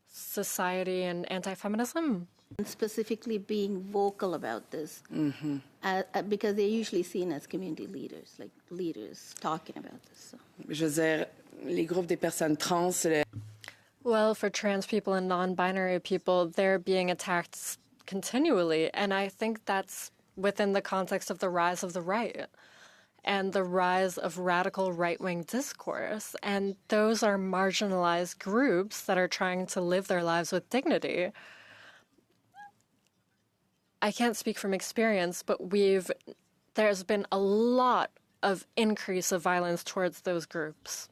society and anti-feminism? And specifically being vocal about this, because they're usually seen as community leaders, like leaders talking about this. So. Je veux dire, les groupes des personnes trans... Well, for trans people and non-binary people, they're being attacked continually, and I think that's within the context of the rise of the right and the rise of radical right-wing discourse, and those are marginalized groups that are trying to live their lives with dignity. I can't speak from experience, but there's been a lot of increase of violence towards those groups.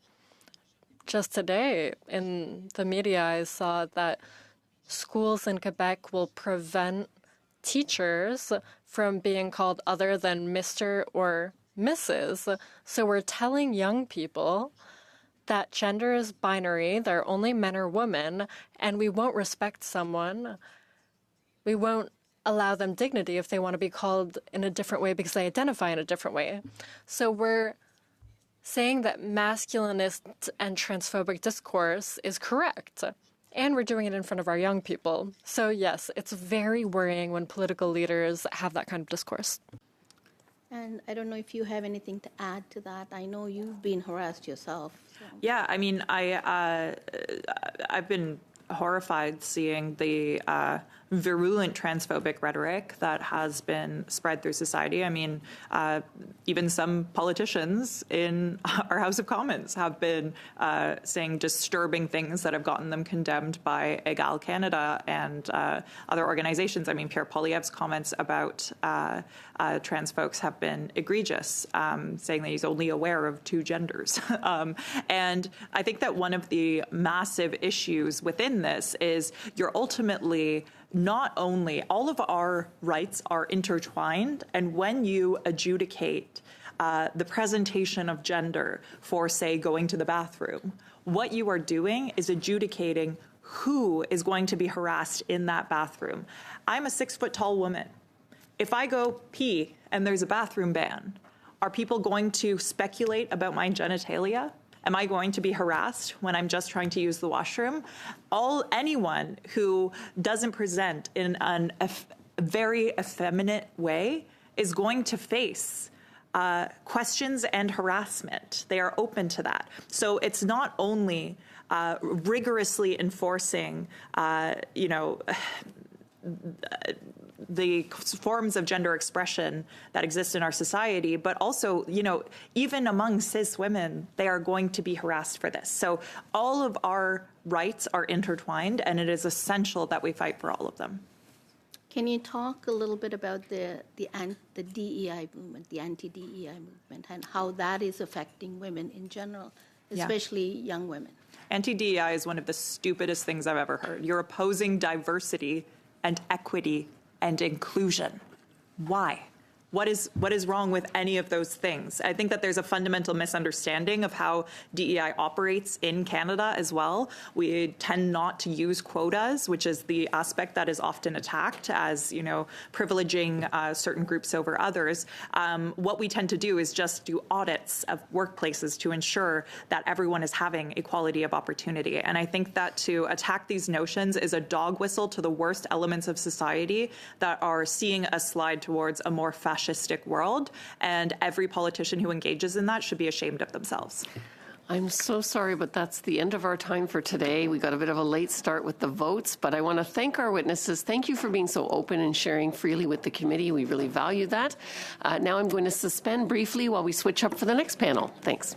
Just today in the media, I saw that schools in Quebec will prevent teachers from being called other than Mr. or Mrs. So we're telling young people that gender is binary, they're only men or women, and we won't respect someone. We won't allow them dignity if they want to be called in a different way because they identify in a different way. So we're saying that masculinist and transphobic discourse is correct. And we're doing it in front of our young people. So yes, it's very worrying when political leaders have that kind of discourse. And I don't know if you have anything to add to that. I know you've been harassed yourself. So. Yeah, I mean, I've been horrified seeing the virulent transphobic rhetoric that has been spread through society. I mean, even some politicians in our House of Commons have been saying disturbing things that have gotten them condemned by Egal Canada and other organizations. I mean, Pierre Poilievre's comments about trans folks have been egregious, saying that he's only aware of two genders. And I think that one of the massive issues within this is you're ultimately not only, all of our rights are intertwined, and when you adjudicate the presentation of gender for, say, going to the bathroom, what you are doing is adjudicating who is going to be harassed in that bathroom. I'm a 6-foot-tall woman. If I go pee and there's a bathroom ban, are people going to speculate about my genitalia? Am I going to be harassed when I'm just trying to use the washroom? Anyone who doesn't present in a very effeminate way is going to face questions and harassment. They are open to that. So it's not only rigorously enforcing, the forms of gender expression that exist in our society, but also, even among cis women, they are going to be harassed for this. So all of our rights are intertwined, and it is essential that we fight for all of them. Can you talk a little bit about the DEI movement, the anti-DEI movement, and how that is affecting women in general, especially young women? Anti-DEI is one of the stupidest things I've ever heard. You're opposing diversity and equity and inclusion. Why? What is wrong with any of those things? I think that there's a fundamental misunderstanding of how DEI operates in Canada as well. We tend not to use quotas, which is the aspect that is often attacked as, privileging certain groups over others. What we tend to do is just do audits of workplaces to ensure that everyone is having equality of opportunity. And I think that to attack these notions is a dog whistle to the worst elements of society that are seeing us slide towards a more fascistic world, and every politician who engages in that should be ashamed of themselves. I'm so sorry, but that's the end of our time for today. We got a bit of a late start with the votes, but I want to thank our witnesses. Thank you for being so open and sharing freely with the committee. We really value that. Now I'm going to suspend briefly while we switch up for the next panel. Thanks.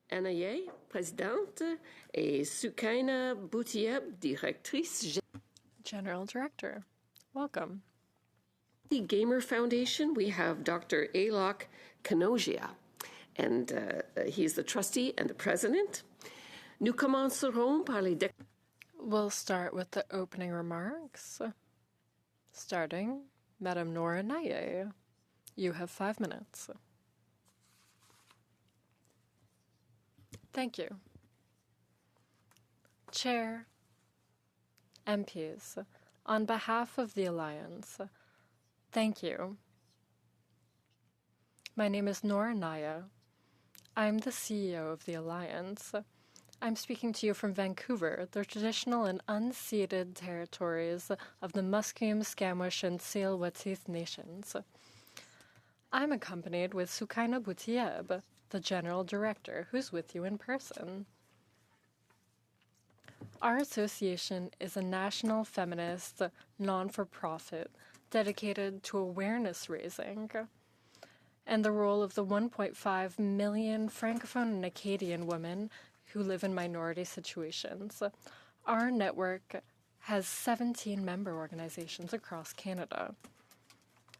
Anna Ye, présidente, et Sukaina Boutieb, directrice. General Director, welcome. The Gamer Foundation, we have Dr. Alok Kanogia, and he's the trustee and the president. Nous commencerons par les We'll start with the opening remarks. Starting, Madame Nora Naye. You have 5 minutes. Thank you. Chair, MPs, on behalf of the Alliance, thank you. My name is Nora Naya. I'm the CEO of the Alliance. I'm speaking to you from Vancouver, the traditional and unceded territories of the Musqueam, Squamish, and Tsleil-Waututh nations. I'm accompanied with Sukaina Boutieb, the General Director, who's with you in person. Our association is a national feminist non-for-profit dedicated to awareness raising and the role of the 1.5 million Francophone and Acadian women who live in minority situations. Our network has 17 member organizations across Canada.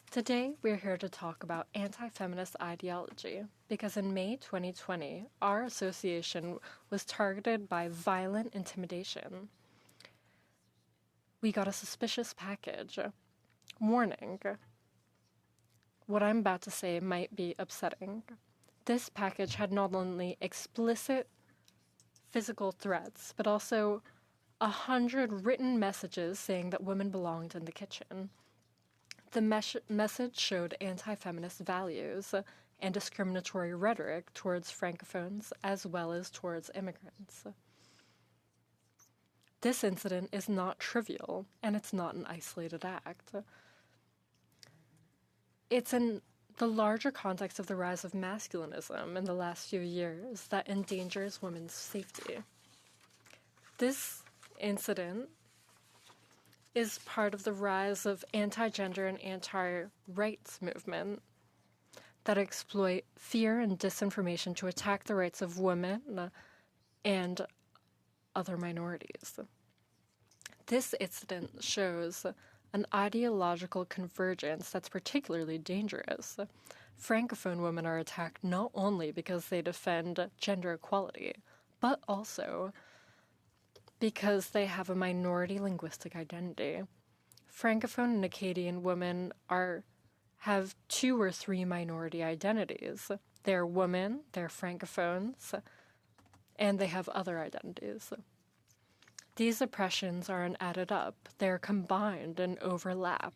Today, we're here to talk about anti-feminist ideology because in May 2020, our association was targeted by violent intimidation. We got a suspicious package. Warning. What I'm about to say might be upsetting. This package had not only explicit physical threats, but also 100 written messages saying that women belonged in the kitchen. The message showed anti-feminist values and discriminatory rhetoric towards Francophones as well as towards immigrants. This incident is not trivial, and it's not an isolated act. It's in the larger context of the rise of masculinism in the last few years that endangers women's safety. This incident is part of the rise of anti-gender and anti-rights movement that exploit fear and disinformation to attack the rights of women and other minorities. This incident shows an ideological convergence that's particularly dangerous. Francophone women are attacked not only because they defend gender equality, but also because they have a minority linguistic identity. Francophone and Acadian women have 2 or 3 minority identities. They're women, they're Francophones, and they have other identities. These oppressions aren't added up. They're combined and overlap.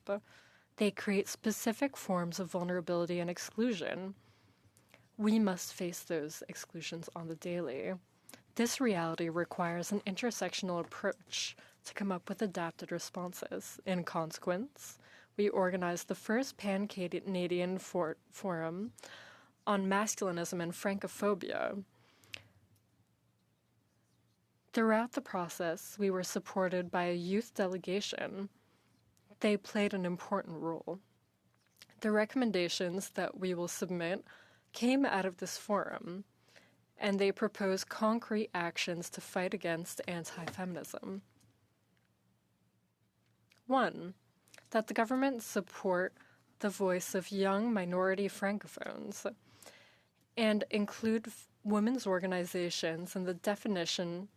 They create specific forms of vulnerability and exclusion. We must face those exclusions on the daily. This reality requires an intersectional approach to come up with adapted responses. In consequence, we organized the first Pan-Canadian forum on masculinism and Francophobia. Throughout the process, we were supported by a youth delegation. They played an important role. The recommendations that we will submit came out of this forum, and they propose concrete actions to fight against anti-feminism. 1, that the government support the voice of young minority Francophones and include women's organizations in the definition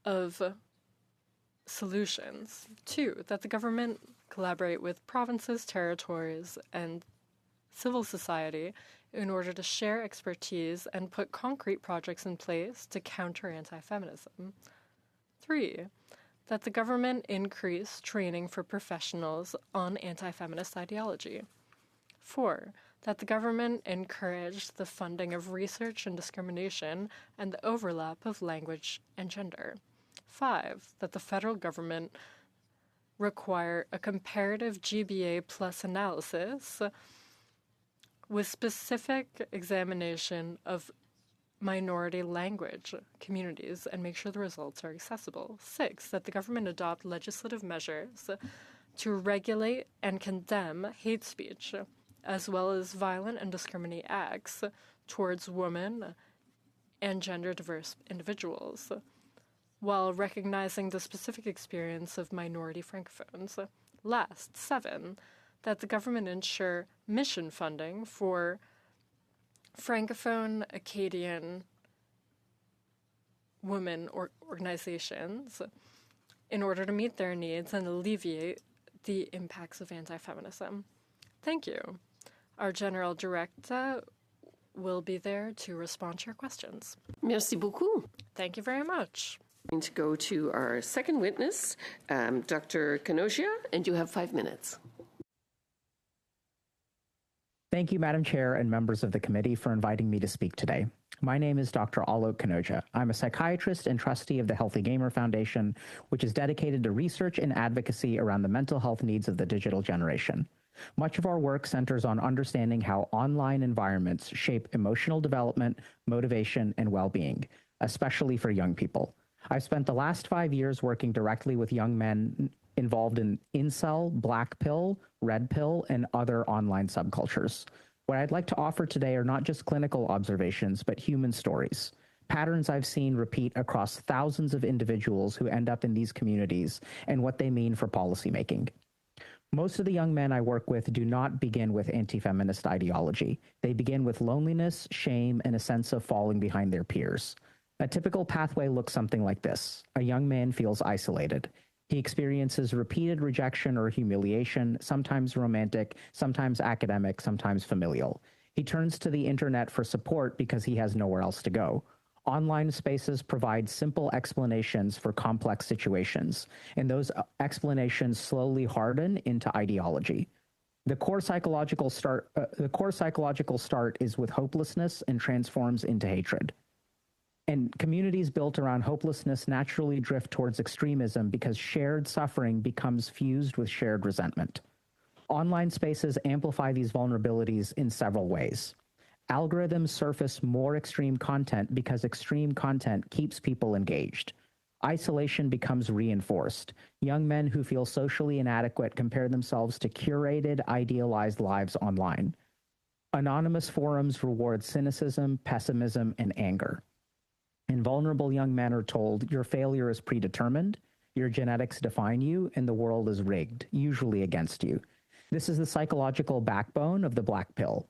of solutions. 2, that the government collaborate with provinces, territories, and civil society in order to share expertise and put concrete projects in place to counter anti-feminism. 3, that the government increase training for professionals on anti-feminist ideology. 4, that the government encourage the funding of research and discrimination and the overlap of language and gender. 5, that the federal government require a comparative GBA plus analysis with specific examination of minority language communities and make sure the results are accessible. 6, that the government adopt legislative measures to regulate and condemn hate speech, as well as violent and discriminating acts towards women and gender-diverse individuals, while recognizing the specific experience of minority francophones. Last, 7, that the government ensure mission funding for francophone Acadian women organizations in order to meet their needs and alleviate the impacts of anti-feminism. Thank you. Our General Director will be there to respond to your questions. Merci beaucoup. Thank you very much. Going to go to our second witness, Dr. Kanogia, and you have 5 minutes. Thank you, Madam Chair and members of the committee for inviting me to speak today. My name is Dr. Alok Kanogia. I'm a psychiatrist and trustee of the Healthy Gamer Foundation, which is dedicated to research and advocacy around the mental health needs of the digital generation. Much of our work centers on understanding how online environments shape emotional development, motivation, and well-being, especially for young people. I've spent the last 5 years working directly with young men involved in incel, black pill, red pill, and other online subcultures. What I'd like to offer today are not just clinical observations, but human stories. Patterns I've seen repeat across thousands of individuals who end up in these communities and what they mean for policymaking. Most of the young men I work with do not begin with anti-feminist ideology. They begin with loneliness, shame, and a sense of falling behind their peers. A typical pathway looks something like this. A young man feels isolated. He experiences repeated rejection or humiliation, sometimes romantic, sometimes academic, sometimes familial. He turns to the internet for support because he has nowhere else to go. Online spaces provide simple explanations for complex situations, and those explanations slowly harden into ideology. The core psychological start is with hopelessness and transforms into hatred. And communities built around hopelessness naturally drift towards extremism because shared suffering becomes fused with shared resentment. Online spaces amplify these vulnerabilities in several ways. Algorithms surface more extreme content because extreme content keeps people engaged. Isolation becomes reinforced. Young men who feel socially inadequate compare themselves to curated, idealized lives online. Anonymous forums reward cynicism, pessimism, and anger. And vulnerable young men are told, your failure is predetermined, your genetics define you, and the world is rigged, usually against you. This is the psychological backbone of the black pill.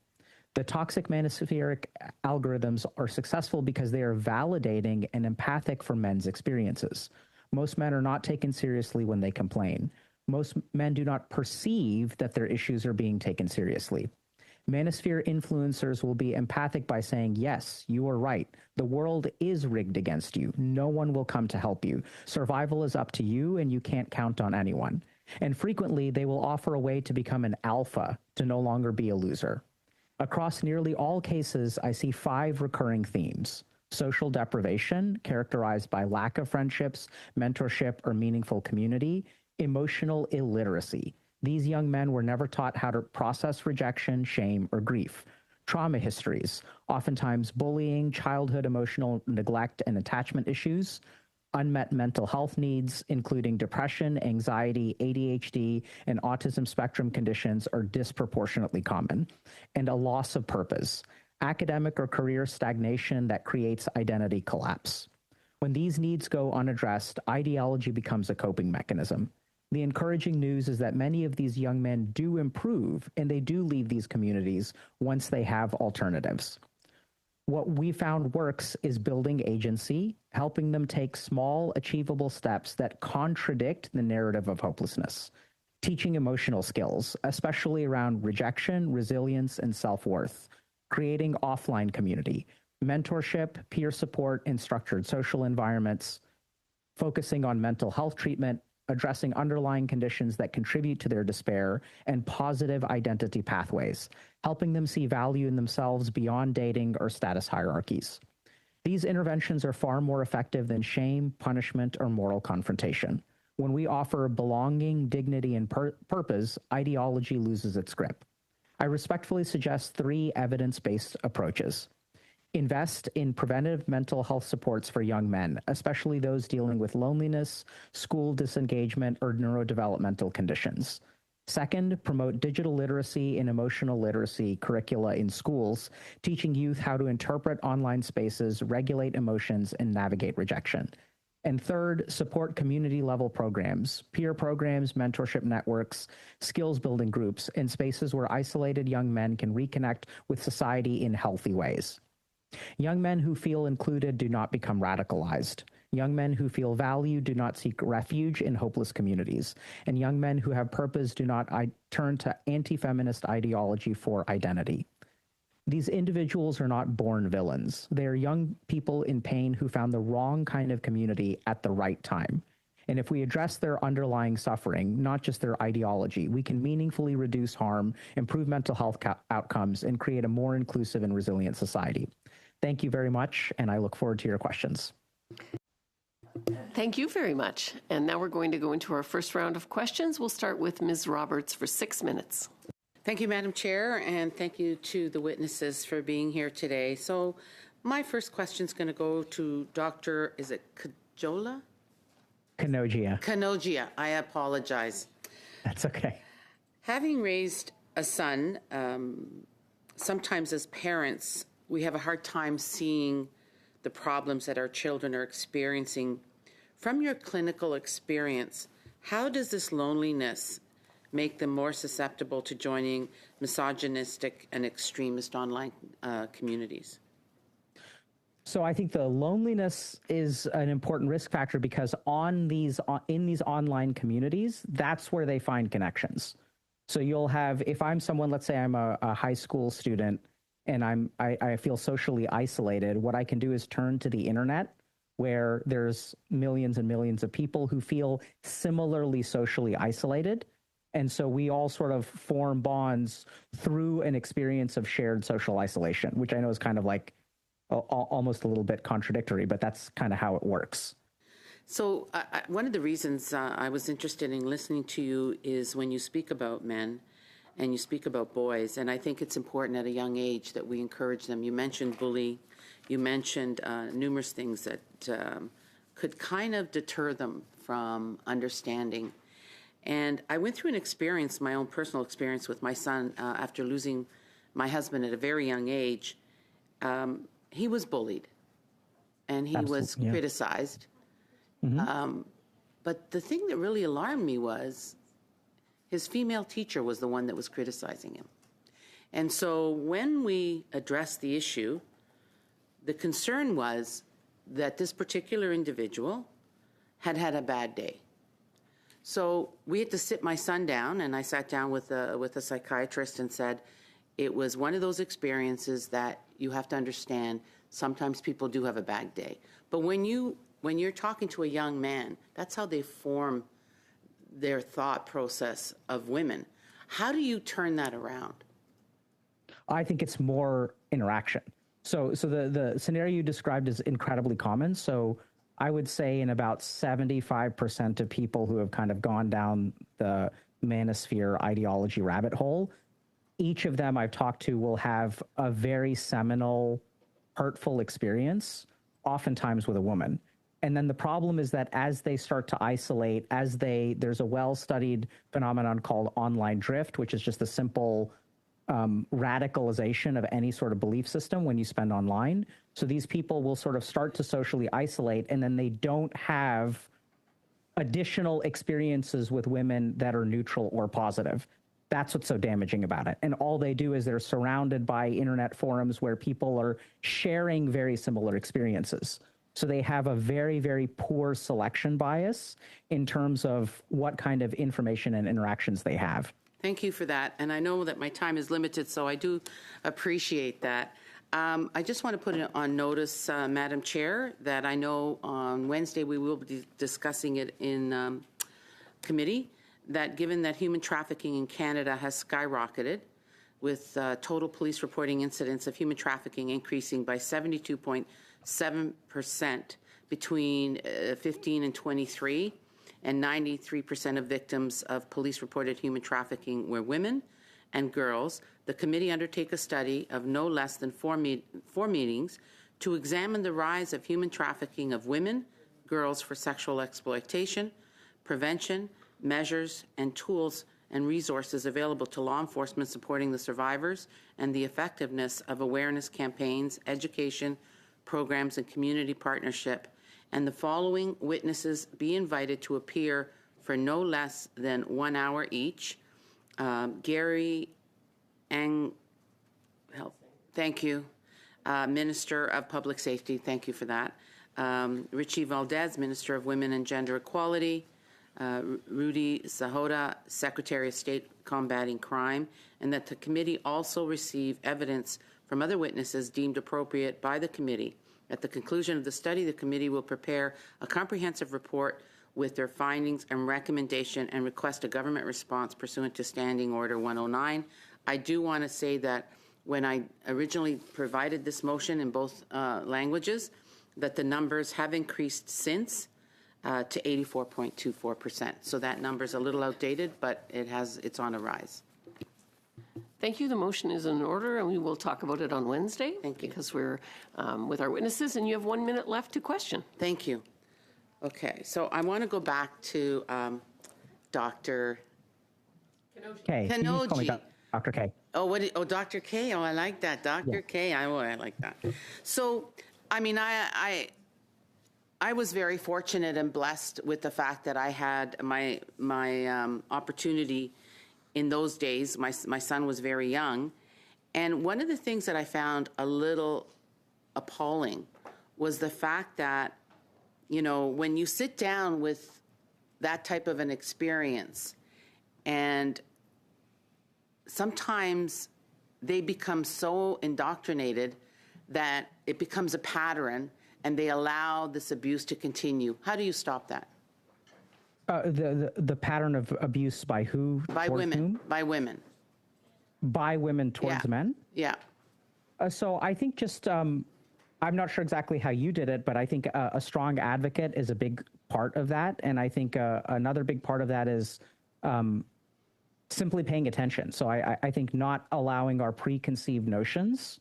The toxic manosphere algorithms are successful because they are validating and empathic for men's experiences. Most men are not taken seriously when they complain. Most men do not perceive that their issues are being taken seriously. Manosphere influencers will be empathic by saying, yes, you are right. The world is rigged against you. No one will come to help you. Survival is up to you, and you can't count on anyone. And frequently, they will offer a way to become an alpha, to no longer be a loser. Across nearly all cases, I see 5 recurring themes. Social deprivation, characterized by lack of friendships, mentorship, or meaningful community. Emotional illiteracy. These young men were never taught how to process rejection, shame, or grief. Trauma histories, oftentimes bullying, childhood emotional neglect and attachment issues. Unmet mental health needs, including depression, anxiety, ADHD, and autism spectrum conditions, are disproportionately common. And a loss of purpose, academic or career stagnation that creates identity collapse. When these needs go unaddressed, ideology becomes a coping mechanism. The encouraging news is that many of these young men do improve, and they do leave these communities once they have alternatives. What we found works is building agency, helping them take small, achievable steps that contradict the narrative of hopelessness, teaching emotional skills, especially around rejection, resilience, and self-worth, creating offline community, mentorship, peer support in structured social environments, focusing on mental health treatment, addressing underlying conditions that contribute to their despair, and positive identity pathways, helping them see value in themselves beyond dating or status hierarchies. These interventions are far more effective than shame, punishment, or moral confrontation. When we offer belonging, dignity, and purpose, ideology loses its grip. I respectfully suggest 3 evidence-based approaches. Invest in preventive mental health supports for young men, especially those dealing with loneliness, school disengagement, or neurodevelopmental conditions. Second, promote digital literacy and emotional literacy curricula in schools, teaching youth how to interpret online spaces, regulate emotions, and navigate rejection. And third, support community-level programs, peer programs, mentorship networks, skills-building groups, and spaces where isolated young men can reconnect with society in healthy ways. Young men who feel included do not become radicalized. Young men who feel valued do not seek refuge in hopeless communities. And young men who have purpose do not turn to anti-feminist ideology for identity. These individuals are not born villains. They are young people in pain who found the wrong kind of community at the right time. And if we address their underlying suffering, not just their ideology, we can meaningfully reduce harm, improve mental health outcomes, and create a more inclusive and resilient society. Thank you very much, and I look forward to your questions. Thank you very much. And now we're going to go into our first round of questions. We'll start with Ms. Roberts for 6 minutes. Thank you, Madam Chair, and thank you to the witnesses for being here today. So my first question is going to go to Dr. Is it Kajola? Kanogia. Kanogia. I apologize. That's okay. Having raised a son, sometimes as parents, we have a hard time seeing the problems that our children are experiencing. From your clinical experience, how does this loneliness make them more susceptible to joining misogynistic and extremist online communities? So I think the loneliness is an important risk factor because in these online communities, that's where they find connections. So you'll have, if I'm someone, let's say I'm a high school student, and I feel socially isolated, what I can do is turn to the internet where there's millions and millions of people who feel similarly socially isolated. And so we all sort of form bonds through an experience of shared social isolation, which I know is kind of like almost a little bit contradictory, but that's kind of how it works. So one of the reasons I was interested in listening to you is when you speak about men and you speak about boys, and I think it's important at a young age that we encourage them. You mentioned bullying, you mentioned numerous things that could kind of deter them from understanding. And I went through an experience, my own personal experience with my son after losing my husband at a very young age. He was bullied and he was criticized. Mm-hmm. But the thing that really alarmed me was his female teacher was the one that was criticizing him. And so when we addressed the issue, the concern was that this particular individual had had a bad day. So we had to sit my son down, and I sat down with a psychiatrist and said, it was one of those experiences that you have to understand, sometimes people do have a bad day. But when you're talking to a young man, that's how they form their thought process of women. How do you turn that around? I think it's more interaction. So the scenario you described is incredibly common. So I would say in about 75% of people who have kind of gone down the manosphere ideology rabbit hole, each of them I've talked to will have a very seminal, hurtful experience, oftentimes with a woman. And then the problem is that as they start to isolate, there's a well-studied phenomenon called online drift, which is just a simple radicalization of any sort of belief system when you spend online. So these people will sort of start to socially isolate, and then they don't have additional experiences with women that are neutral or positive. That's what's so damaging about it. And all they do is they're surrounded by internet forums where people are sharing very similar experiences. So they have a very, very poor selection bias in terms of what kind of information and interactions they have. Thank you for that. And I know that my time is limited, so I do appreciate that. I just want to put it on notice, Madam Chair, that I know on Wednesday we will be discussing it in committee, that given that human trafficking in Canada has skyrocketed, with total police reporting incidents of human trafficking increasing by 72.7% between 15 and 23, and 93% of victims of police-reported human trafficking were women and girls, the committee undertake a study of no less than four meetings to examine the rise of human trafficking of women, girls for sexual exploitation, prevention, measures, and tools and resources available to law enforcement supporting the survivors, and the effectiveness of awareness campaigns, education, programs, and community partnership. And the following witnesses be invited to appear for no less than 1 hour each. Gary thank you. Minister of Public Safety, thank you for that. Richie Valdez, Minister of Women and Gender Equality. Rudy Zahota, Secretary of State Combating Crime, and that the committee also receive evidence from other witnesses deemed appropriate by the committee. At the conclusion of the study, the committee will prepare a comprehensive report with their findings and recommendation and request a government response pursuant to Standing Order 109. I do want to say that when I originally provided this motion in both languages, that the numbers have increased since to 84.24%. So that number is a little outdated, but it's on a rise. Thank you. The motion is in order, and we will talk about it on Wednesday. Thank you. Because we're with our witnesses, and you have 1 minute left to question. Thank you. Okay, so I want to go back to Dr. K. You just call me Kanoji. Dr. K. Oh, Dr. K. Oh, I like that. Dr. K. I like that. So, I mean, I was very fortunate and blessed with the fact that I had my opportunity in those days. My son was very young. And one of the things that I found a little appalling was the fact that, you know, when you sit down with that type of an experience, and sometimes they become so indoctrinated that it becomes a pattern and they allow this abuse to continue. How do you stop that? The pattern of abuse by who? By women. Whom? By women. By women towards men? Yeah. So I think just, I'm not sure exactly how you did it, but I think a strong advocate is a big part of that. And I think another big part of that is simply paying attention. So I think not allowing our preconceived notions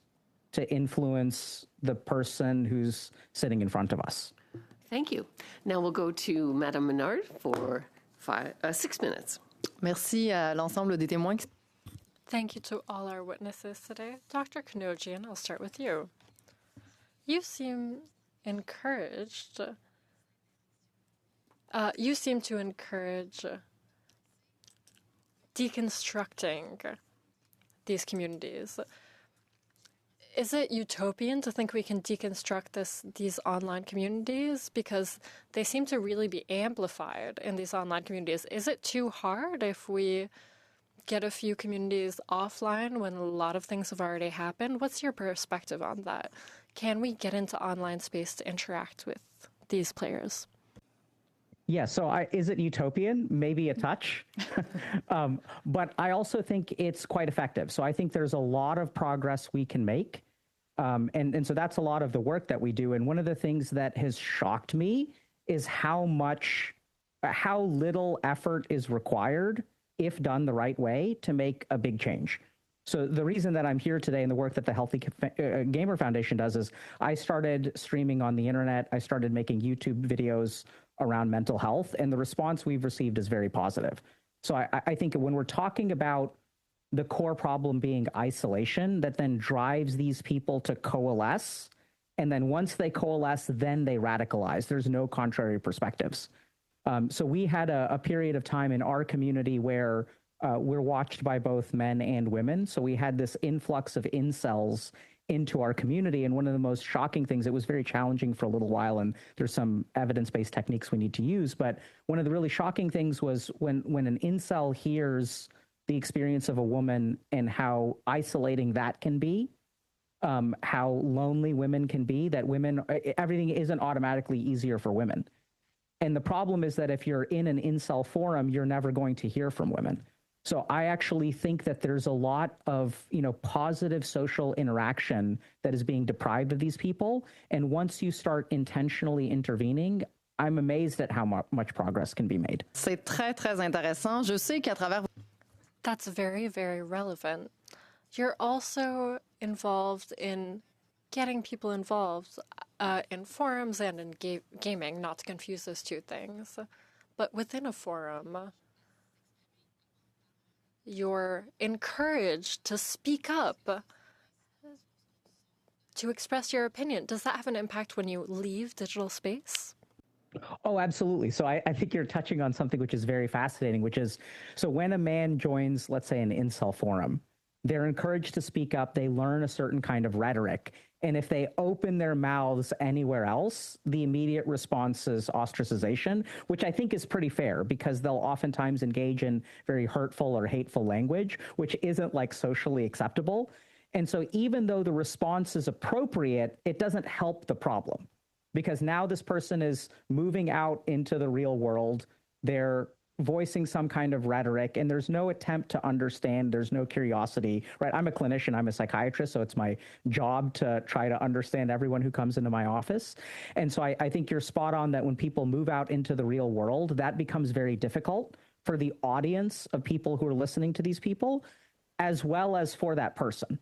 to influence the person who's sitting in front of us. Thank you. Now we'll go to Madame Menard for 6 minutes. Merci à l'ensemble des témoins. Thank you to all our witnesses today. Dr. Kanojian, I'll start with you. You seem encouraged. You seem to encourage deconstructing these communities. Is it utopian to think we can deconstruct these online communities? Because they seem to really be amplified in these online communities. Is it too hard if we get a few communities offline when a lot of things have already happened? What's your perspective on that? Can we get into online space to interact with these players? Yeah, so is it utopian? Maybe a touch. But I also think it's quite effective. So I think there's a lot of progress we can make. And so that's a lot of the work that we do. And one of the things that has shocked me is how little effort is required, if done the right way, to make a big change. So the reason that I'm here today and the work that the Healthy Gamer Foundation does is I started streaming on the internet. I started making YouTube videos around mental health, and the response we've received is very positive. So I think when we're talking about the core problem being isolation, that then drives these people to coalesce, and then once they coalesce, then they radicalize. There's no contrary perspectives. So we had a period of time in our community where we're watched by both men and women. So we had this influx of incels into our community. And one of the most shocking things, it was very challenging for a little while, and there's some evidence-based techniques we need to use. But one of the really shocking things was when an incel hears the experience of a woman and how isolating that can be, how lonely women can be, that everything isn't automatically easier for women. And the problem is that if you're in an incel forum, you're never going to hear from women. So I actually think that there's a lot of, positive social interaction that is being deprived of these people. And once you start intentionally intervening, I'm amazed at how much progress can be made. C'est très, très intéressant. Je sais qu'à travers... That's very, very relevant. You're also involved in getting people involved in forums and in gaming, not to confuse those two things. But within a forum, you're encouraged to speak up, to express your opinion. Does that have an impact when you leave digital space? Oh, absolutely. So I think you're touching on something which is very fascinating, which is, so when a man joins, let's say, an incel forum, they're encouraged to speak up. They learn a certain kind of rhetoric. And if they open their mouths anywhere else, the immediate response is ostracization, which I think is pretty fair because they'll oftentimes engage in very hurtful or hateful language, which isn't like socially acceptable. And so even though the response is appropriate, it doesn't help the problem because now this person is moving out into the real world. They're voicing some kind of rhetoric and there's no attempt to understand. There's no curiosity, right? I'm a clinician, I'm a psychiatrist, so it's my job to try to understand everyone who comes into my office. And so I think you're spot on that when people move out into the real world, that becomes very difficult for the audience of people who are listening to these people, as well as for that person.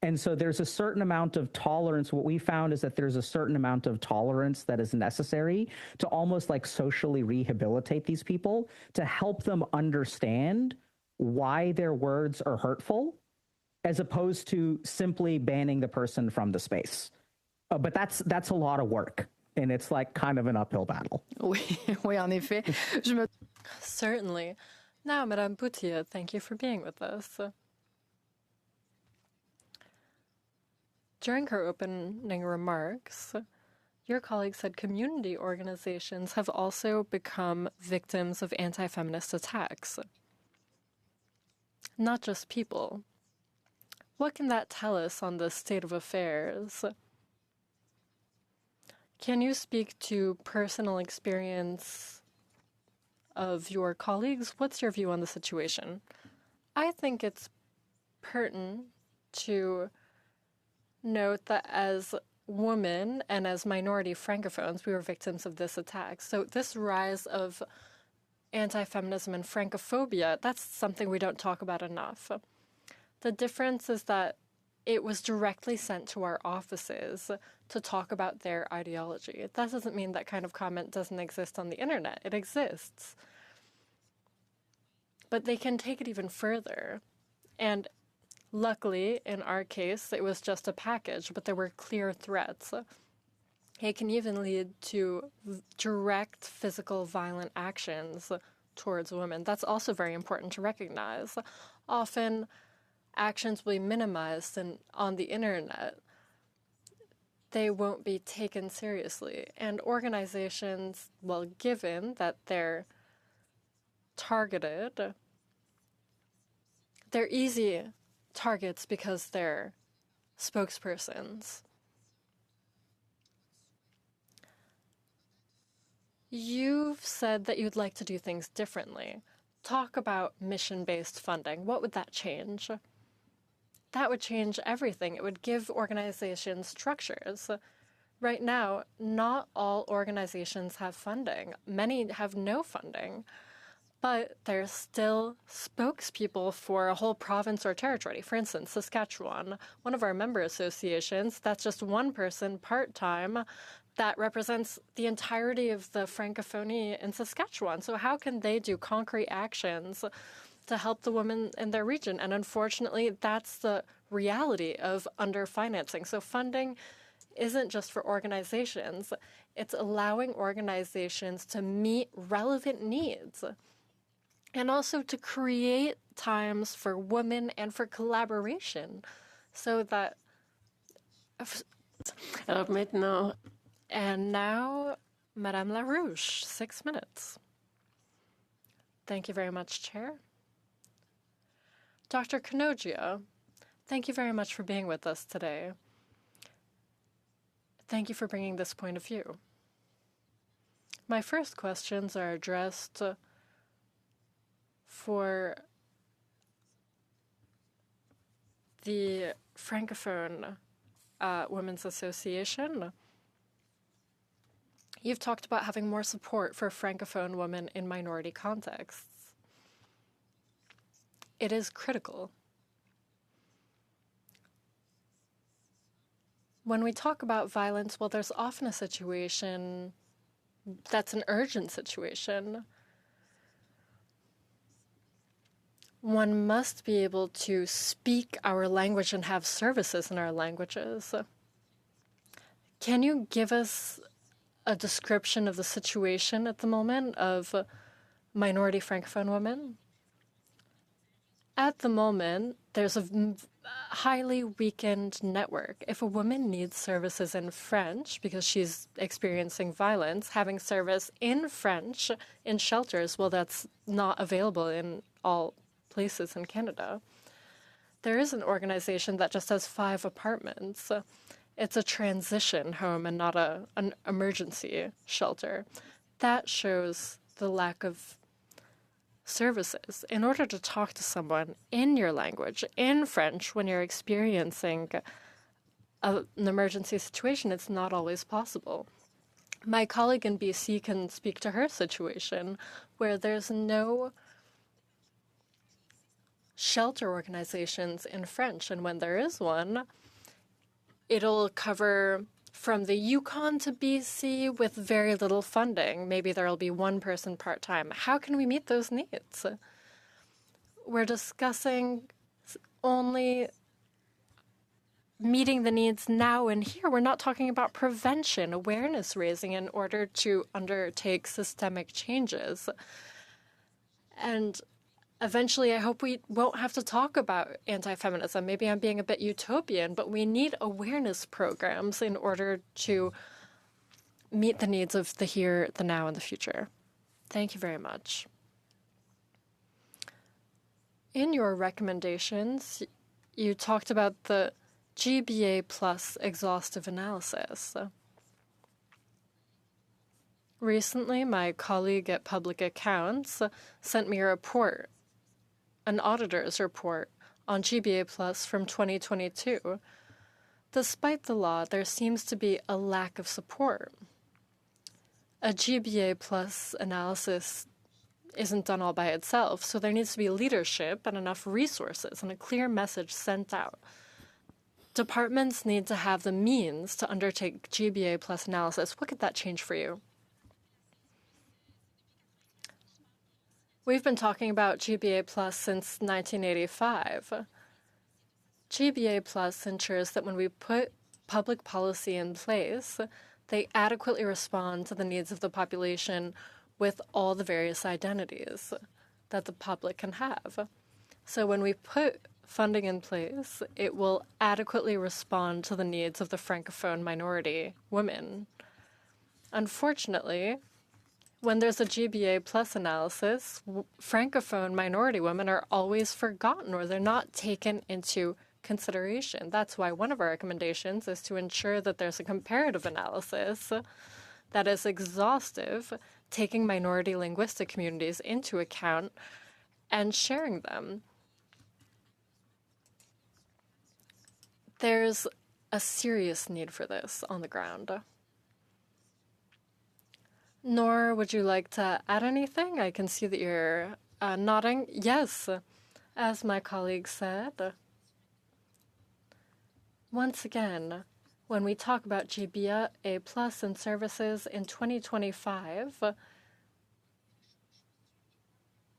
And so there's a certain amount of tolerance. What we found is that there's a certain amount of tolerance that is necessary to almost like socially rehabilitate these people, to help them understand why their words are hurtful, as opposed to simply banning the person from the space. But that's a lot of work, and it's like kind of an uphill battle. Oui, oui, en effet. Certainly. Now, Madame Boutia, thank you for being with us. During her opening remarks, your colleague said community organizations have also become victims of anti-feminist attacks. Not just people. What can that tell us on the state of affairs? Can you speak to personal experience of your colleagues? What's your view on the situation? I think it's pertinent to note that as women and as minority francophones, we were victims of this attack. So this rise of anti-feminism and francophobia, that's something we don't talk about enough. The difference is that it was directly sent to our offices to talk about their ideology. That doesn't mean that kind of comment doesn't exist on the internet. It exists. But they can take it even further. And luckily, in our case, it was just a package, but there were clear threats. It can even lead to direct physical violent actions towards women. That's also very important to recognize. Often, actions will be minimized, and on the internet, they won't be taken seriously. And organizations, well, given that they're targeted, they're easy targets because they're spokespersons. You've said that you'd like to do things differently. Talk about mission-based funding. What would that change? That would change everything. It would give organizations structures. Right now, not all organizations have funding. Many have no funding. But there's still spokespeople for a whole province or territory. For instance, Saskatchewan, one of our member associations, that's just one person part-time that represents the entirety of the Francophonie in Saskatchewan. So how can they do concrete actions to help the women in their region? And unfortunately, that's the reality of underfinancing. So funding isn't just for organizations. It's allowing organizations to meet relevant needs. And also to create times for women and for collaboration so that... Maintenant. And now, Madame LaRouche, 6 minutes. Thank you very much, Chair. Dr. Kanogia, thank you very much for being with us today. Thank you for bringing this point of view. My first questions are addressed for the Francophone Women's Association. You've talked about having more support for Francophone women in minority contexts. It is critical. When we talk about violence, well, there's often a situation that's an urgent situation. One must be able to speak our language and have services in our languages. Can you give us a description of the situation at the moment of minority Francophone women? At the moment, there's a highly weakened network. If a woman needs services in French because she's experiencing violence, having service in French in shelters, well, that's not available in all places in Canada. There is an organization that just has 5 apartments. It's a transition home and not an emergency shelter. That shows the lack of services. In order to talk to someone in your language, in French, when you're experiencing an emergency situation, it's not always possible. My colleague in BC can speak to her situation where there's no shelter organizations in French, and when there is one, it'll cover from the Yukon to BC with very little funding. Maybe there'll be one person part-time. How can we meet those needs? We're discussing only meeting the needs now and here. We're not talking about prevention, awareness raising in order to undertake systemic changes. And eventually, I hope we won't have to talk about anti-feminism. Maybe I'm being a bit utopian, but we need awareness programs in order to meet the needs of the here, the now, and the future. Thank you very much. In your recommendations, you talked about the GBA plus exhaustive analysis. Recently, my colleague at Public Accounts sent me a report, an auditor's report on GBA Plus from 2022. Despite the law, there seems to be a lack of support. A GBA Plus analysis isn't done all by itself, so there needs to be leadership and enough resources and a clear message sent out. Departments need to have the means to undertake GBA Plus analysis. What could that change for you? We've been talking about GBA Plus since 1985. GBA Plus ensures that when we put public policy in place, they adequately respond to the needs of the population with all the various identities that the public can have. So when we put funding in place, it will adequately respond to the needs of the Francophone minority women. Unfortunately, when there's a GBA plus analysis, Francophone minority women are always forgotten or they're not taken into consideration. That's why one of our recommendations is to ensure that there's a comparative analysis that is exhaustive, taking minority linguistic communities into account and sharing them. There's a serious need for this on the ground. Nor, would you like to add anything? I can see that you're nodding. Yes, as my colleague said. Once again, when we talk about GBA Plus and services in 2025,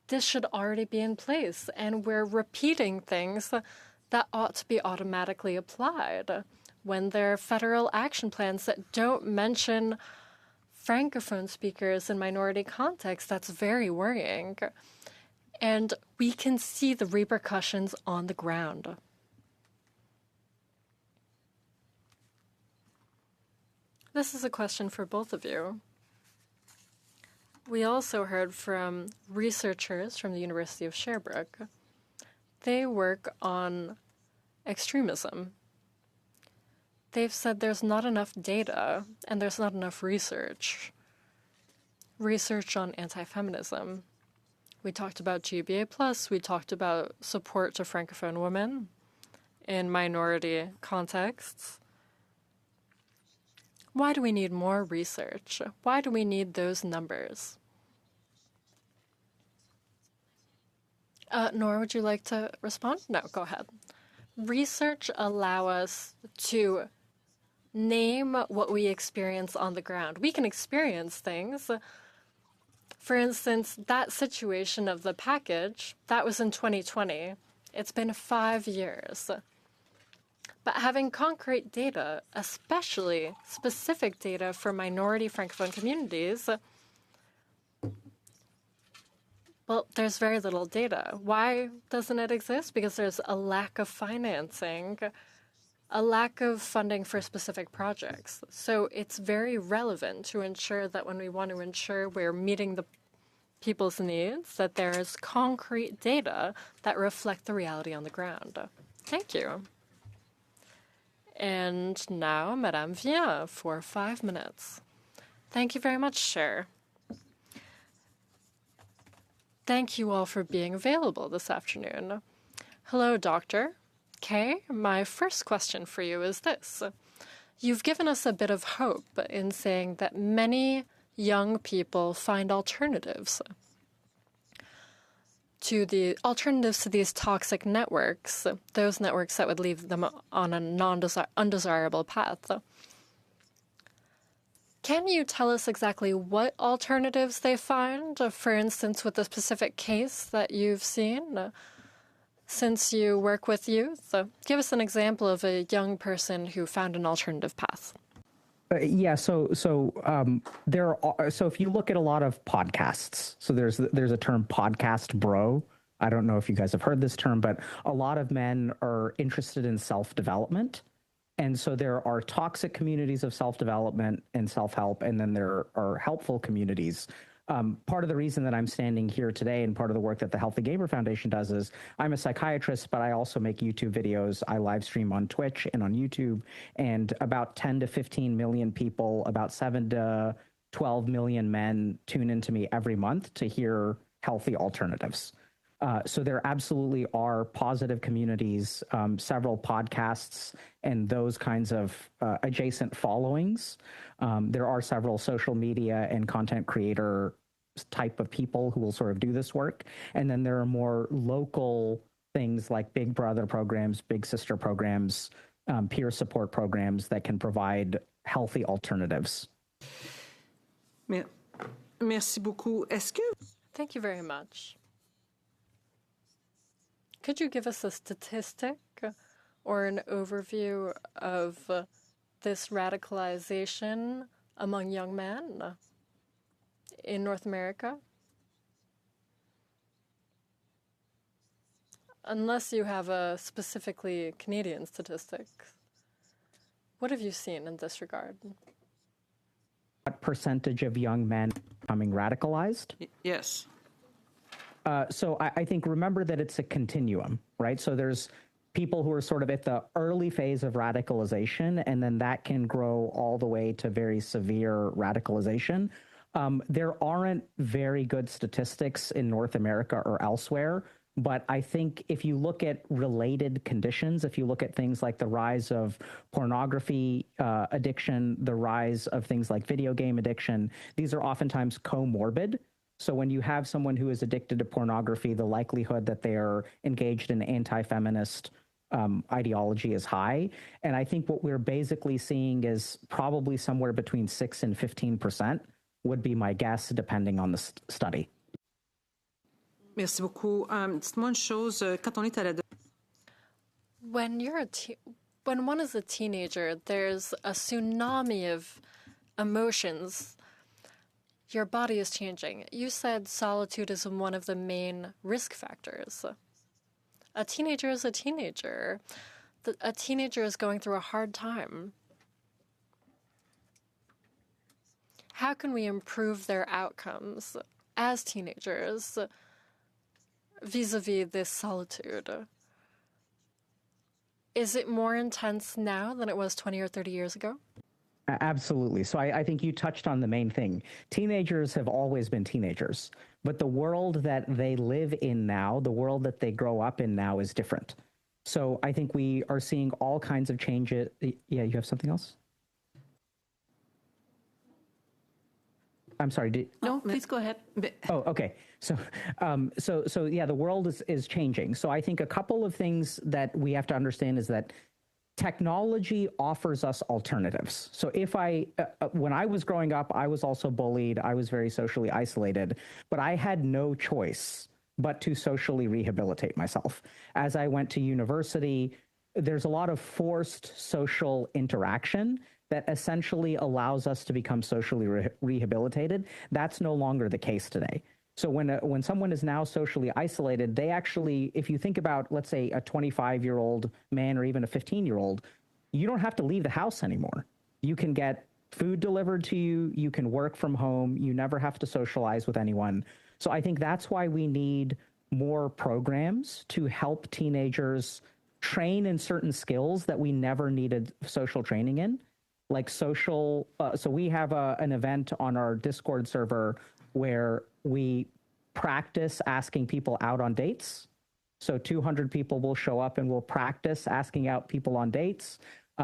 this should already be in place, and we're repeating things that ought to be automatically applied. When there are federal action plans that don't mention Francophone speakers in minority contexts, that's very worrying. And we can see the repercussions on the ground. This is a question for both of you. We also heard from researchers from the University of Sherbrooke. They work on extremism. They've said there's not enough data and there's not enough research. Research on anti-feminism. We talked about GBA+, we talked about support to Francophone women in minority contexts. Why do we need more research? Why do we need those numbers? Nora, would you like to respond? No, go ahead. Research allow us to name what we experience on the ground. We can experience things. For instance, that situation of the package, that was in 2020. It's been 5 years. But having concrete data, especially specific data for minority Francophone communities, well, there's very little data. Why doesn't it exist? Because there's a lack of financing, a lack of funding for specific projects. So it's very relevant to ensure that when we want to ensure we're meeting the people's needs, that there is concrete data that reflect the reality on the ground. Thank you. And now, Madame Vien for 5 minutes. Thank you very much, Chair. Thank you all for being available this afternoon. Hello, Doctor. Kay, my first question for you is this. You've given us a bit of hope in saying that many young people find alternatives to these toxic networks, those networks that would leave them on an undesirable path. Can you tell us exactly what alternatives they find, for instance, with the specific case that you've seen? Since you work with youth, give us an example of a young person who found an alternative path. Yeah, so if you look at a lot of podcasts, so there's a term podcast bro. I don't know if you guys have heard this term, but a lot of men are interested in self-development. And so there are toxic communities of self-development and self-help, and then there are helpful communities. Part of the reason that I'm standing here today and part of the work that the Healthy Gamer Foundation does is I'm a psychiatrist, but I also make YouTube videos. I live stream on Twitch and on YouTube, and about 10 to 15 million people, about 7 to 12 million men tune into me every month to hear healthy alternatives. So there absolutely are positive communities, several podcasts, and those kinds of adjacent followings. There are several social media and content creator type of people who will sort of do this work. And then there are more local things like Big Brother programs, Big Sister programs, peer support programs that can provide healthy alternatives. Merci beaucoup. Thank you very much. Could you give us a statistic or an overview of this radicalization among young men in North America? Unless you have a specifically Canadian statistic. What have you seen in this regard? What percentage of young men becoming radicalized? Yes. So I think remember that it's a continuum, right? So there's people who are sort of at the early phase of radicalization, and then that can grow all the way to very severe radicalization. There aren't very good statistics in North America or elsewhere, but I think if you look at related conditions, if you look at things like the rise of pornography addiction, the rise of things like video game addiction, these are oftentimes comorbid. So when you have someone who is addicted to pornography, the likelihood that they are engaged in anti-feminist ideology is high. And I think what we're basically seeing is probably somewhere between 6 and 15% would be my guess, depending on the study. Merci beaucoup. Dites-moi une chose, quand on est à la... When one is a teenager, there's a tsunami of emotions. Your body is changing. You said solitude is one of the main risk factors. A teenager is a teenager. A teenager is going through a hard time. How can we improve their outcomes as teenagers vis-a-vis this solitude? Is it more intense now than it was 20 or 30 years ago? Absolutely. So I think you touched on the main thing. Teenagers have always been teenagers, but the world that they live in now, the world that they grow up in now is different. So I think we are seeing all kinds of changes. Yeah, you have something else? I'm sorry. No, please go ahead. Oh, okay. So yeah, the world is changing. So I think a couple of things that we have to understand is that technology offers us alternatives. So when I was growing up, I was also bullied. I was very socially isolated, but I had no choice but to socially rehabilitate myself. As I went to university, there's a lot of forced social interaction that essentially allows us to become socially rehabilitated. That's no longer the case today. So when someone is now socially isolated, they actually, if you think about, let's say, a 25-year-old man or even a 15-year-old, you don't have to leave the house anymore. You can get food delivered to you. You can work from home. You never have to socialize with anyone. So I think that's why we need more programs to help teenagers train in certain skills that we never needed social training in, like social. So we have an event on our Discord server where we practice asking people out on dates. So 200 people will show up and we'll practice asking out people on dates.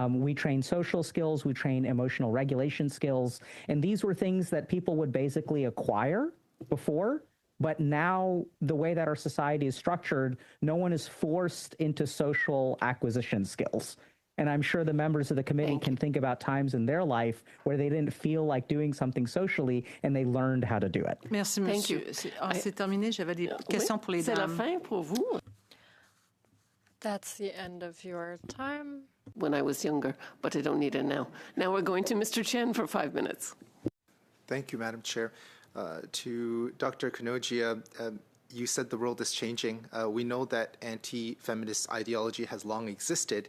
We train social skills, we train emotional regulation skills, and these were things that people would basically acquire before. But now the way that our society is structured, no one is forced into social acquisition skills. And I'm sure the members of the committee can think about times in their life where they didn't feel like doing something socially and they learned how to do it. Merci, monsieur. C'est terminé. J'avais des questions pour les dames. C'est la fin pour vous. That's the end of your time. When I was younger, but I don't need it now. Now we're going to Mr. Chen for 5 minutes. Thank you, Madam Chair. To Dr. Kanogia, you said the world is changing. We know that anti-feminist ideology has long existed,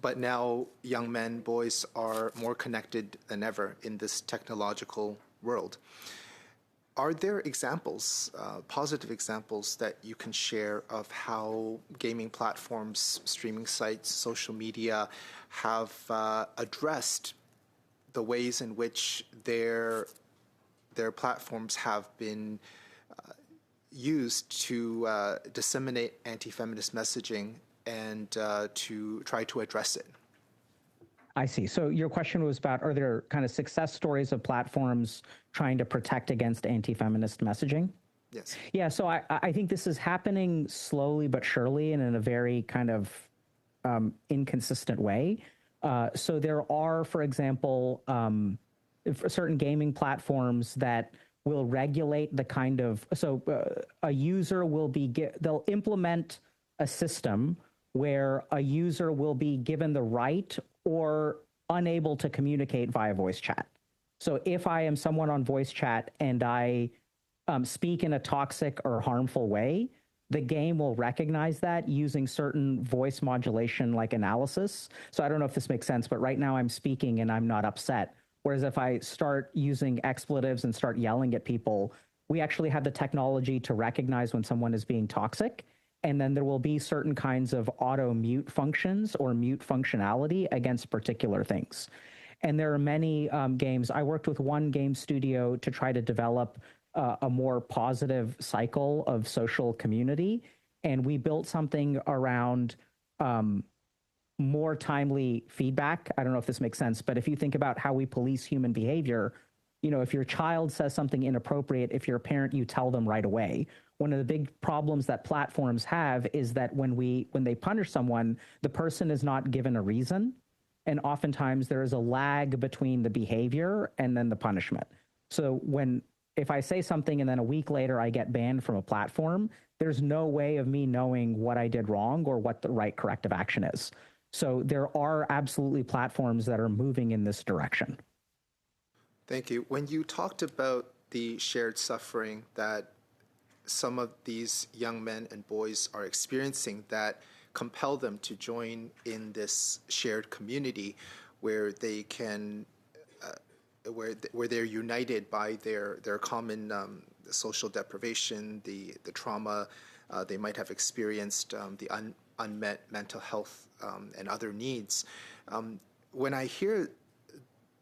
but now young men, boys are more connected than ever in this technological world. Are there examples, positive examples that you can share of how gaming platforms, streaming sites, social media have addressed the ways in which their platforms have been used to disseminate anti-feminist messaging and to try to address it? I see. So your question was about, are there kind of success stories of platforms trying to protect against anti-feminist messaging? Yes. Yeah, so I think this is happening slowly but surely and in a very kind of inconsistent way. So there are, for example, certain gaming platforms that will regulate the kind of, so a user will be, they'll implement a system where a user will be given the right or unable to communicate via voice chat. So if I am someone on voice chat and I speak in a toxic or harmful way, the game will recognize that using certain voice modulation like analysis. So I don't know if this makes sense, but right now I'm speaking and I'm not upset. Whereas if I start using expletives and start yelling at people, we actually have the technology to recognize when someone is being toxic. And then there will be certain kinds of auto mute functions or mute functionality against particular things. And there are many games. I worked with one game studio to try to develop a more positive cycle of social community. And we built something around more timely feedback. I don't know if this makes sense, but if you think about how we police human behavior, you know, if your child says something inappropriate, if you're a parent, you tell them right away. One of the big problems that platforms have is that when they punish someone, the person is not given a reason. And oftentimes there is a lag between the behavior and then the punishment. So if I say something and then a week later I get banned from a platform, there's no way of me knowing what I did wrong or what the right corrective action is. So there are absolutely platforms that are moving in this direction. Thank you. When you talked about the shared suffering that some of these young men and boys are experiencing that compel them to join in this shared community where they can where they're united by their common social deprivation, the trauma they might have experienced, the unmet mental health and other needs. When I hear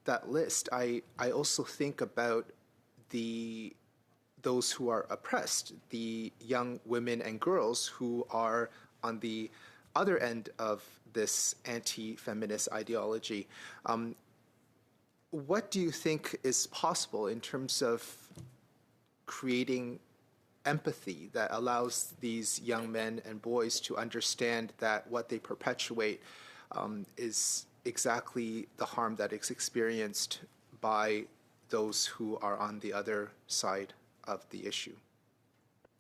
that list, I also think about those who are oppressed, the young women and girls who are on the other end of this anti-feminist ideology. What do you think is possible in terms of creating empathy that allows these young men and boys to understand that what they perpetuate is exactly the harm that is experienced by those who are on the other side of the issue?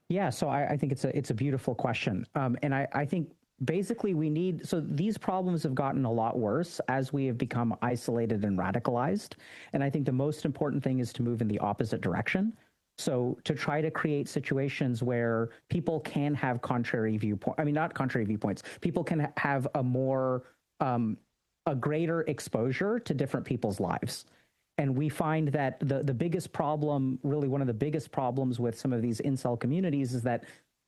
Yeah, so I think it's a beautiful question. And I think basically so these problems have gotten a lot worse as we have become isolated and radicalized. And I think the most important thing is to move in the opposite direction. So to try to create situations where people can have contrary viewpoints, I mean, not contrary viewpoints, people can have a greater exposure to different people's lives. And we find that the biggest problem, really one of the biggest problems with some of these incel communities is that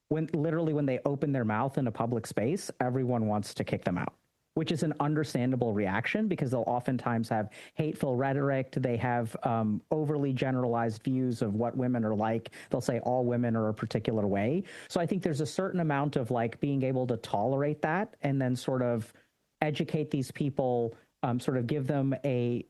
when they open their mouth in a public space, everyone wants to kick them out, which is an understandable reaction because they'll oftentimes have hateful rhetoric. They have overly generalized views of what women are like. They'll say all women are a particular way. So I think there's a certain amount of like being able to tolerate that and then sort of educate these people, sort of give them a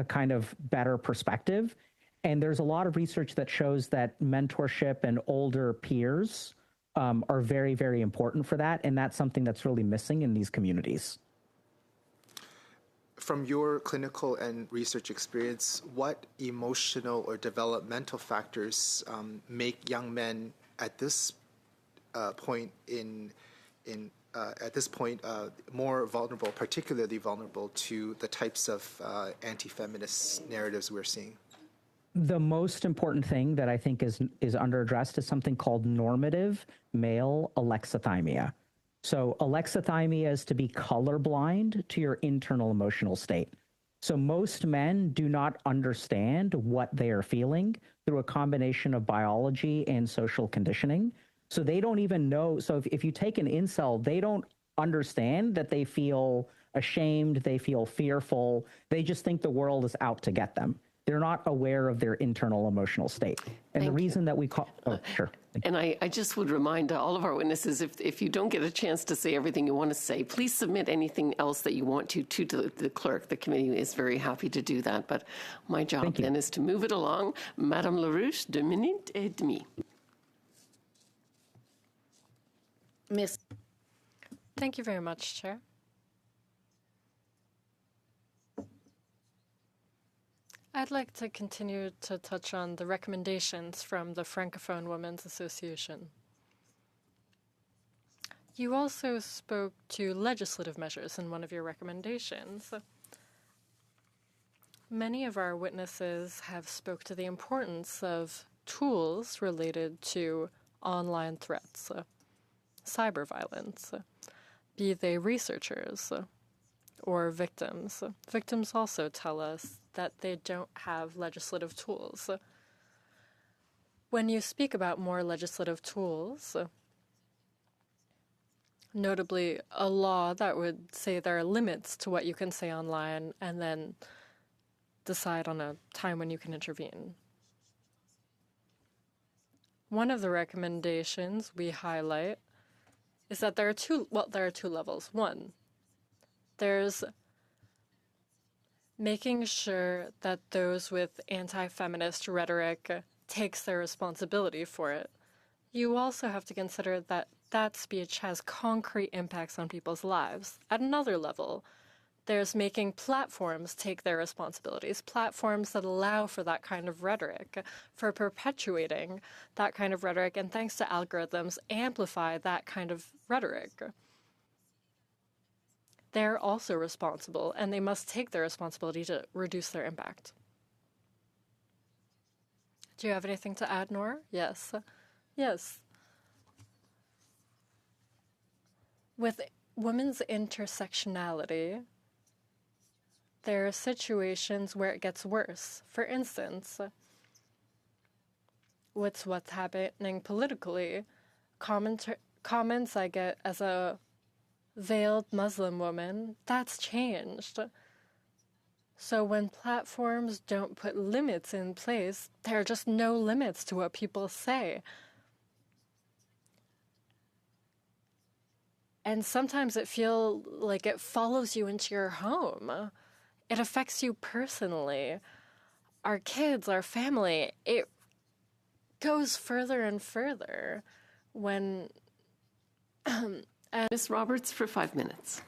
kind of better perspective. And there's a lot of research that shows that mentorship and older peers are very, very important for that. And that's something that's really missing in these communities. From your clinical and research experience, what emotional or developmental factors make young men at this point more vulnerable, particularly vulnerable to the types of anti-feminist narratives we're seeing? The most important thing that I think is underaddressed is something called normative male alexithymia. So alexithymia is to be colorblind to your internal emotional state. So most men do not understand what they are feeling through a combination of biology and social conditioning. So they don't even know. So if you take an incel, they don't understand that they feel ashamed, they feel fearful. They just think the world is out to get them. They're not aware of their internal emotional state. And the reason that we call, sure. And I just would remind all of our witnesses, if you don't get a chance to say everything you want to say, please submit anything else that you want to the clerk. The committee is very happy to do that. But my job then is to move it along. Madame Larouche, 2 minutes et demie. Miss. Thank you very much, Chair. I'd like to continue to touch on the recommendations from the Francophone Women's Association. You also spoke to legislative measures in one of your recommendations. Many of our witnesses have spoke to the importance of tools related to online threats, cyber violence, be they researchers or victims. Victims also tell us that they don't have legislative tools. When you speak about more legislative tools, notably a law that would say there are limits to what you can say online and then decide on a time when you can intervene. One of the recommendations we highlight is that there are two levels. One, there's making sure that those with anti-feminist rhetoric takes their responsibility for it. You also have to consider that that speech has concrete impacts on people's lives. At another level, there's making platforms take their responsibilities, platforms that allow for that kind of rhetoric, for perpetuating that kind of rhetoric, and thanks to algorithms, amplify that kind of rhetoric. They're also responsible, and they must take their responsibility to reduce their impact. Do you have anything to add, Nora? Yes. Yes. With women's intersectionality, there are situations where it gets worse. For instance, what's happening politically. Comments I get as a veiled Muslim woman, that's changed. So when platforms don't put limits in place, there are just no limits to what people say. And sometimes it feels like it follows you into your home. It affects you personally. Our kids, our family, it goes further and further when... Ms. Roberts for 5 minutes.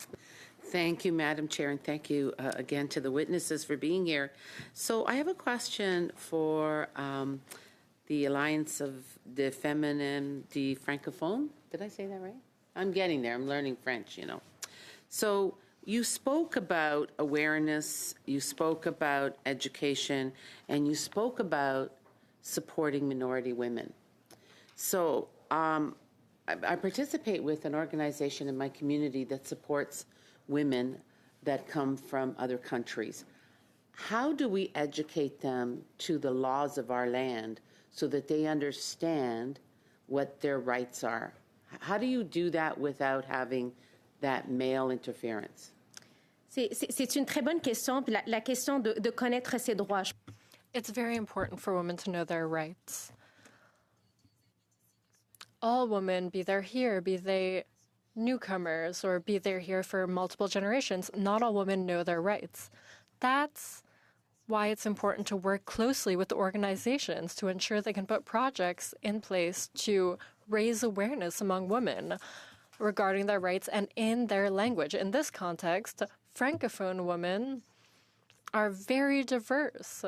Thank you, Madam Chair, and thank you again to the witnesses for being here. So I have a question for the Alliance of the Feminine, the Francophone. Did I say that right? I'm getting there. I'm learning French, you know. So you spoke about awareness, you spoke about education, and you spoke about supporting minority women. So I participate with an organization in my community that supports women that come from other countries. How do we educate them to the laws of our land so that they understand what their rights are? How do you do that without having that male interference? C'est une très bonne question, puis la question de connaître ses droits. It's very important for women to know their rights. All women, be they here, be they newcomers, or be they here for multiple generations, not all women know their rights. That's why it's important to work closely with the organizations to ensure they can put projects in place to raise awareness among women regarding their rights and in their language. In this context, Francophone women are very diverse.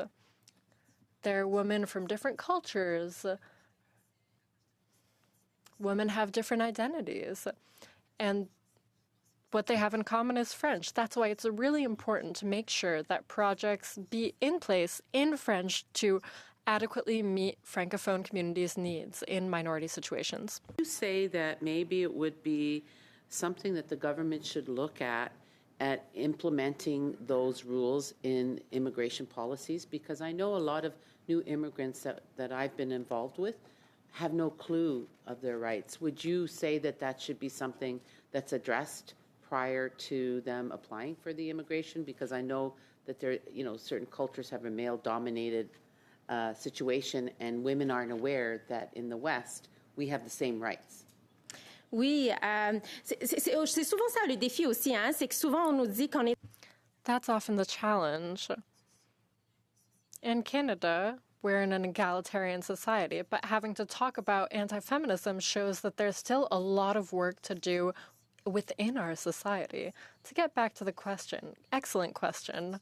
They're women from different cultures. Women have different identities. And what they have in common is French. That's why it's really important to make sure that projects be in place in French to adequately meet Francophone communities' needs in minority situations. You say that maybe it would be something that the government should look at implementing those rules in immigration policies, because I know a lot of new immigrants that I've been involved with have no clue of their rights. Would you say that that should be something that's addressed prior to them applying for the immigration? Because I know that there, you know, certain cultures have a male-dominated situation, and women aren't aware that in the West we have the same rights. Oui, c'est souvent ça le défi aussi, hein? C'est que souvent on nous dit qu'on est... That's often the challenge. In Canada, we're in an egalitarian society, but having to talk about anti-feminism shows that there's still a lot of work to do within our society. To get back to the question, excellent question,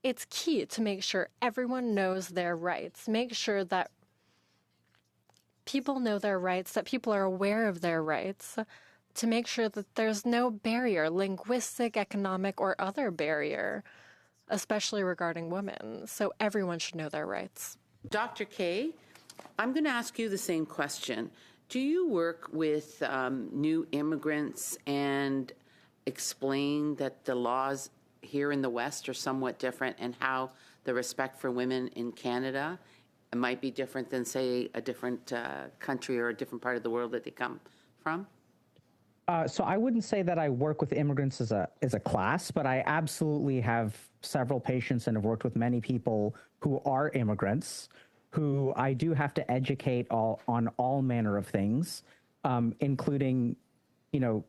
it's key to make sure everyone knows their rights, make sure that people know their rights, that people are aware of their rights, to make sure that there's no barrier, linguistic, economic, or other barrier, especially regarding women. So everyone should know their rights. Dr. Kay, I'm going to ask you the same question. Do you work with new immigrants and explain that the laws here in the West are somewhat different, and how the respect for women in Canada might be different than, say, a different country or a different part of the world that they come from? So I wouldn't say that I work with immigrants as a class, but I absolutely have several patients and have worked with many people who are immigrants, who I do have to educate on all manner of things, including, you know,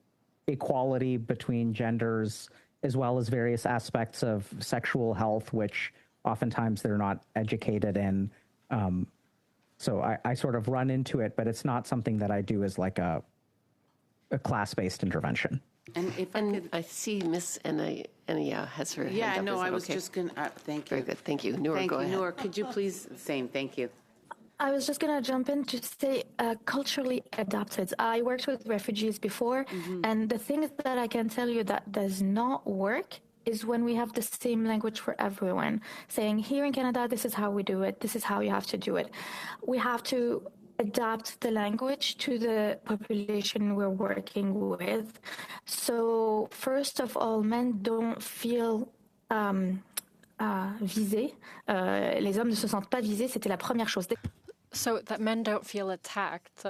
equality between genders, as well as various aspects of sexual health, which oftentimes they're not educated in. So I sort of run into it, but it's not something that I do as like a class-based intervention. And if I could... I see Miss Enia has her hand up. Yeah, no, I was okay? just going to... thank you. Very good. Thank you. Noor, go ahead. Noor, could you please... Same, thank you. I was just going to jump in to say culturally adapted. I worked with refugees before, and the thing that I can tell you that does not work is when we have the same language for everyone, saying here in Canada, this is how we do it, this is how you have to do it. We have to adapt the language to the population we're working with. So first of all, men don't feel visés. Les hommes ne se sentent pas visés, c'était la première chose. So that men don't feel attacked.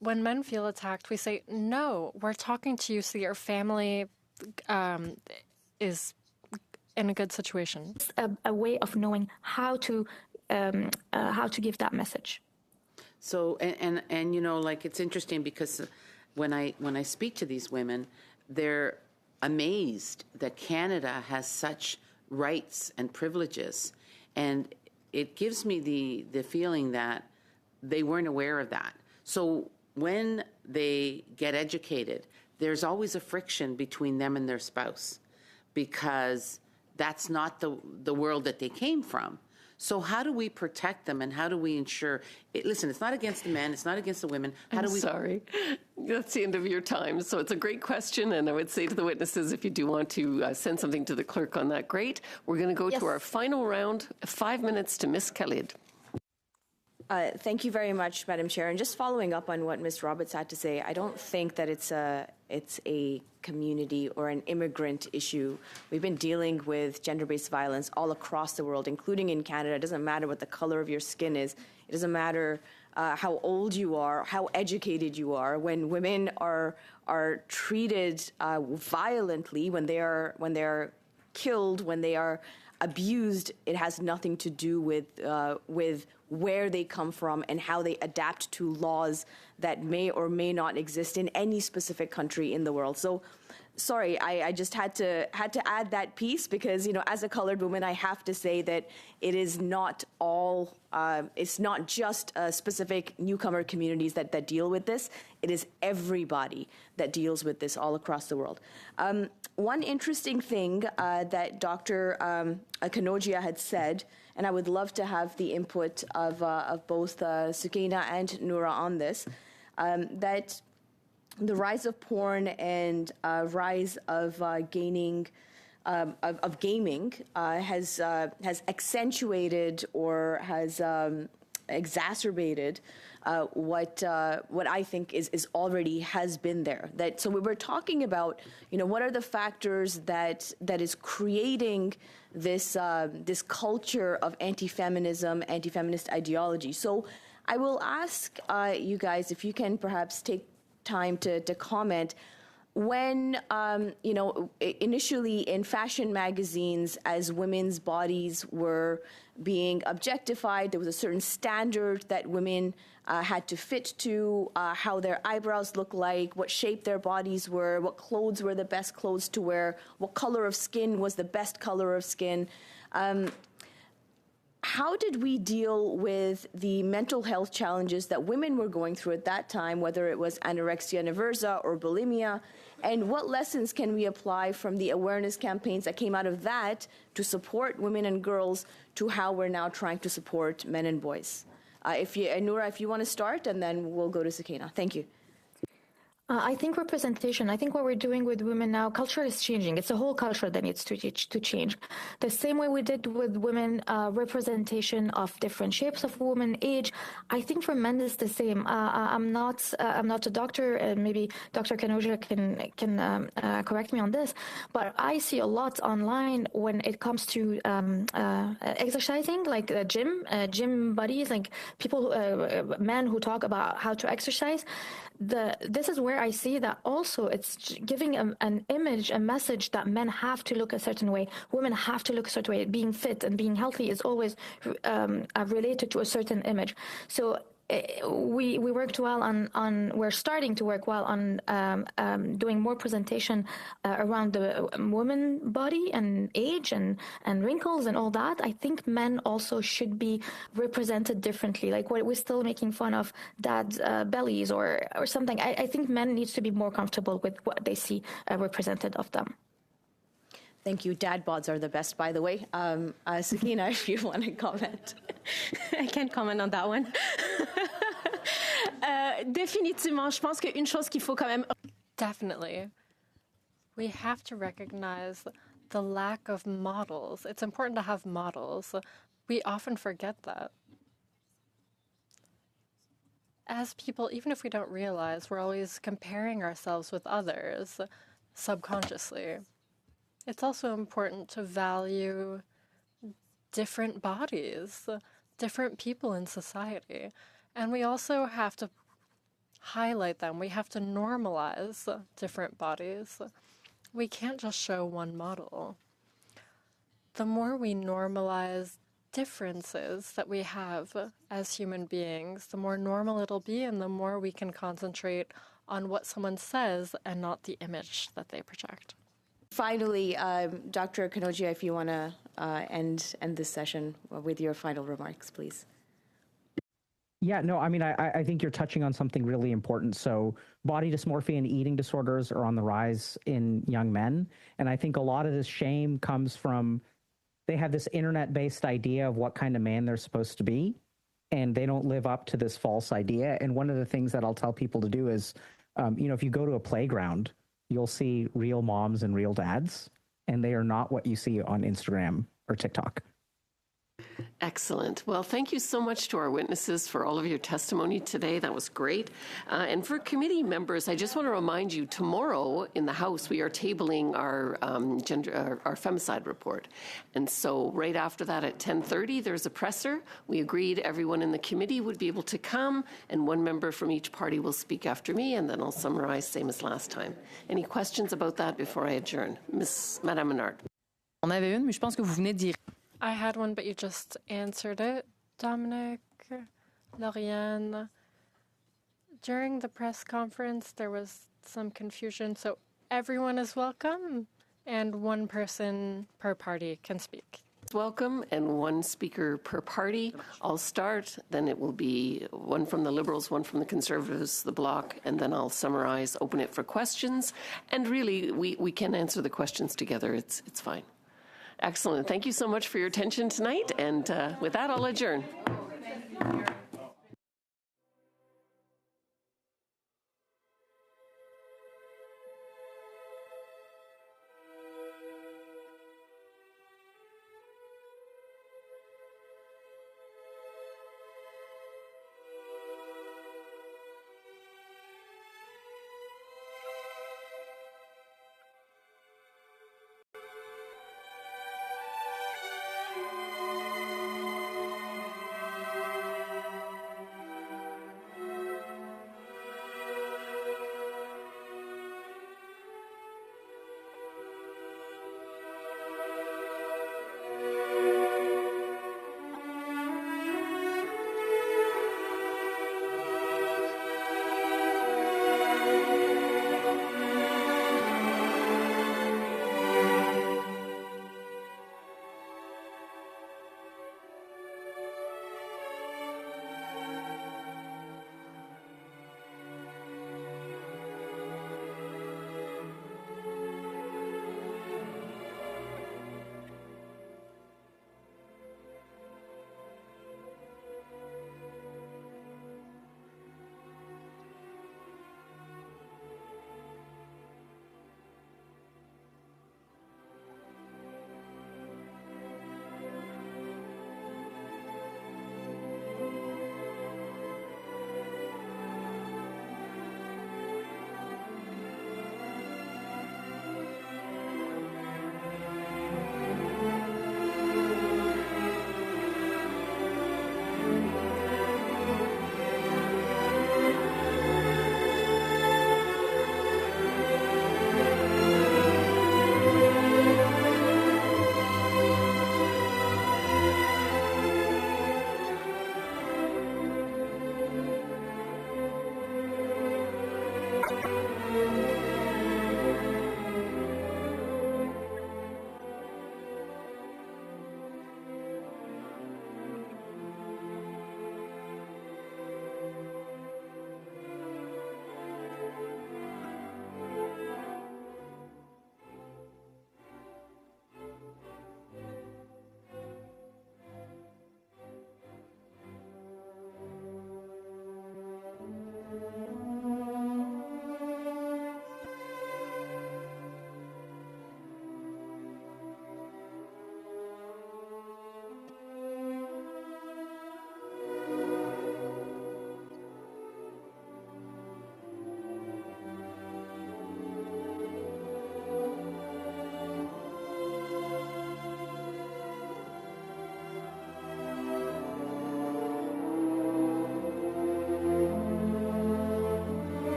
When men feel attacked, we say, no, we're talking to you so your family is in a good situation. It's a way of knowing how to give that message. So, and you know, like, it's interesting because when I speak to these women, they're amazed that Canada has such rights and privileges, and it gives me the feeling that they weren't aware of that. So when they get educated, there's always a friction between them and their spouse because that's not the world that they came from. So how do we protect them, and how do we ensure? Listen, it's not against the men, it's not against the women. How do we? Sorry, that's the end of your time. So it's a great question, and I would say to the witnesses, if you do want to send something to the clerk on that, great. We're going to go to our final round. 5 minutes to Ms. Khalid. Thank you very much, Madam Chair. And just following up on what Ms. Roberts had to say, I don't think that it's a community or an immigrant issue. We've been dealing with gender-based violence all across the world, including in Canada. It doesn't matter what the color of your skin is. It doesn't matter how old you are, how educated you are. When women are treated violently, when they are killed, when they are abused, it has nothing to do with where they come from and how they adapt to laws that may or may not exist in any specific country in the world. So, sorry, I just had to add that piece because, you know, as a colored woman, I have to say that it is not all. It's not just specific newcomer communities that deal with this. It is everybody that deals with this all across the world. One interesting thing that Dr. Kanogia had said, and I would love to have the input of both Sukaina and Noura on this, that the rise of porn and rise of gaming has accentuated or has exacerbated what I think is already has been there. So we were talking about, you know, what are the factors that is creating this culture of anti-feminism, anti-feminist ideology. So I will ask you guys if you can perhaps take time to comment. When, you know, initially in fashion magazines, as women's bodies were being objectified, there was a certain standard that women had to fit to, how their eyebrows looked like, what shape their bodies were, what clothes were the best clothes to wear, what color of skin was the best color of skin. How did we deal with the mental health challenges that women were going through at that time, whether it was anorexia nervosa or bulimia? And what lessons can we apply from the awareness campaigns that came out of that to support women and girls to how we're now trying to support men and boys? Noura, if you want to start, and then we'll go to Sukaina. Thank you. I think representation, I think what we're doing with women now, culture is changing. It's a whole culture that needs to change. The same way we did with women, representation of different shapes of women, age. I think for men it's the same. I'm not a doctor, and maybe Dr. Kanoja can correct me on this, but I see a lot online when it comes to exercising, like gym buddies, like people, men who talk about how to exercise. This is where I see that also it's giving an image, a message that men have to look a certain way, women have to look a certain way. Being fit and being healthy is always related to a certain image. So we worked well on we're starting to work well on doing more presentation around the woman body and age and wrinkles and all that. I think men also should be represented differently. Like we're still making fun of dad's bellies or something. I think men needs to be more comfortable with what they see represented of them. Thank you. Dad bods are the best, by the way. Sukaina, if you want to comment. I can't comment on that one. Définitivement, je pense qu'une chose qu'il faut quand même... Definitely. We have to recognize the lack of models. It's important to have models. We often forget that. As people, even if we don't realize, we're always comparing ourselves with others subconsciously. it's also important to value different bodies, different people in society. And we also have to highlight them. We have to normalize different bodies. We can't just show one model. The more we normalize differences that we have as human beings, the more normal it'll be and the more we can concentrate on what someone says and not the image that they project. Finally, Dr. Kanogia, if you want to end this session with your final remarks, please. Yeah, no, I mean, I think you're touching on something really important. So body dysmorphia and eating disorders are on the rise in young men. And I think a lot of this shame comes from they have this internet-based idea of what kind of man they're supposed to be, and they don't live up to this false idea. And one of the things that I'll tell people to do is, if you go to a playground, you'll see real moms and real dads, and they are not what you see on Instagram or TikTok. Excellent. Well, thank you so much to our witnesses for all of your testimony today. That was great. And for committee members, I just want to remind you, tomorrow in the House, we are tabling our our femicide report. And so right after that at 10:30, there's a presser. We agreed everyone in the committee would be able to come, and one member from each party will speak after me, and then I'll summarize, same as last time. Any questions about that before I adjourn? Madame Menard. On avait une, mais je pense que vous venez de dire. I had one, but you just answered it, Dominic, Lauriane. During the press conference, there was some confusion, so everyone is welcome, and one person per party can speak. Welcome, and one speaker per party. I'll start, then it will be one from the Liberals, one from the Conservatives, the Bloc, and then I'll summarize, open it for questions, and really, we can answer the questions together. It's fine. Excellent. Thank you so much for your attention tonight. And with that, I'll adjourn.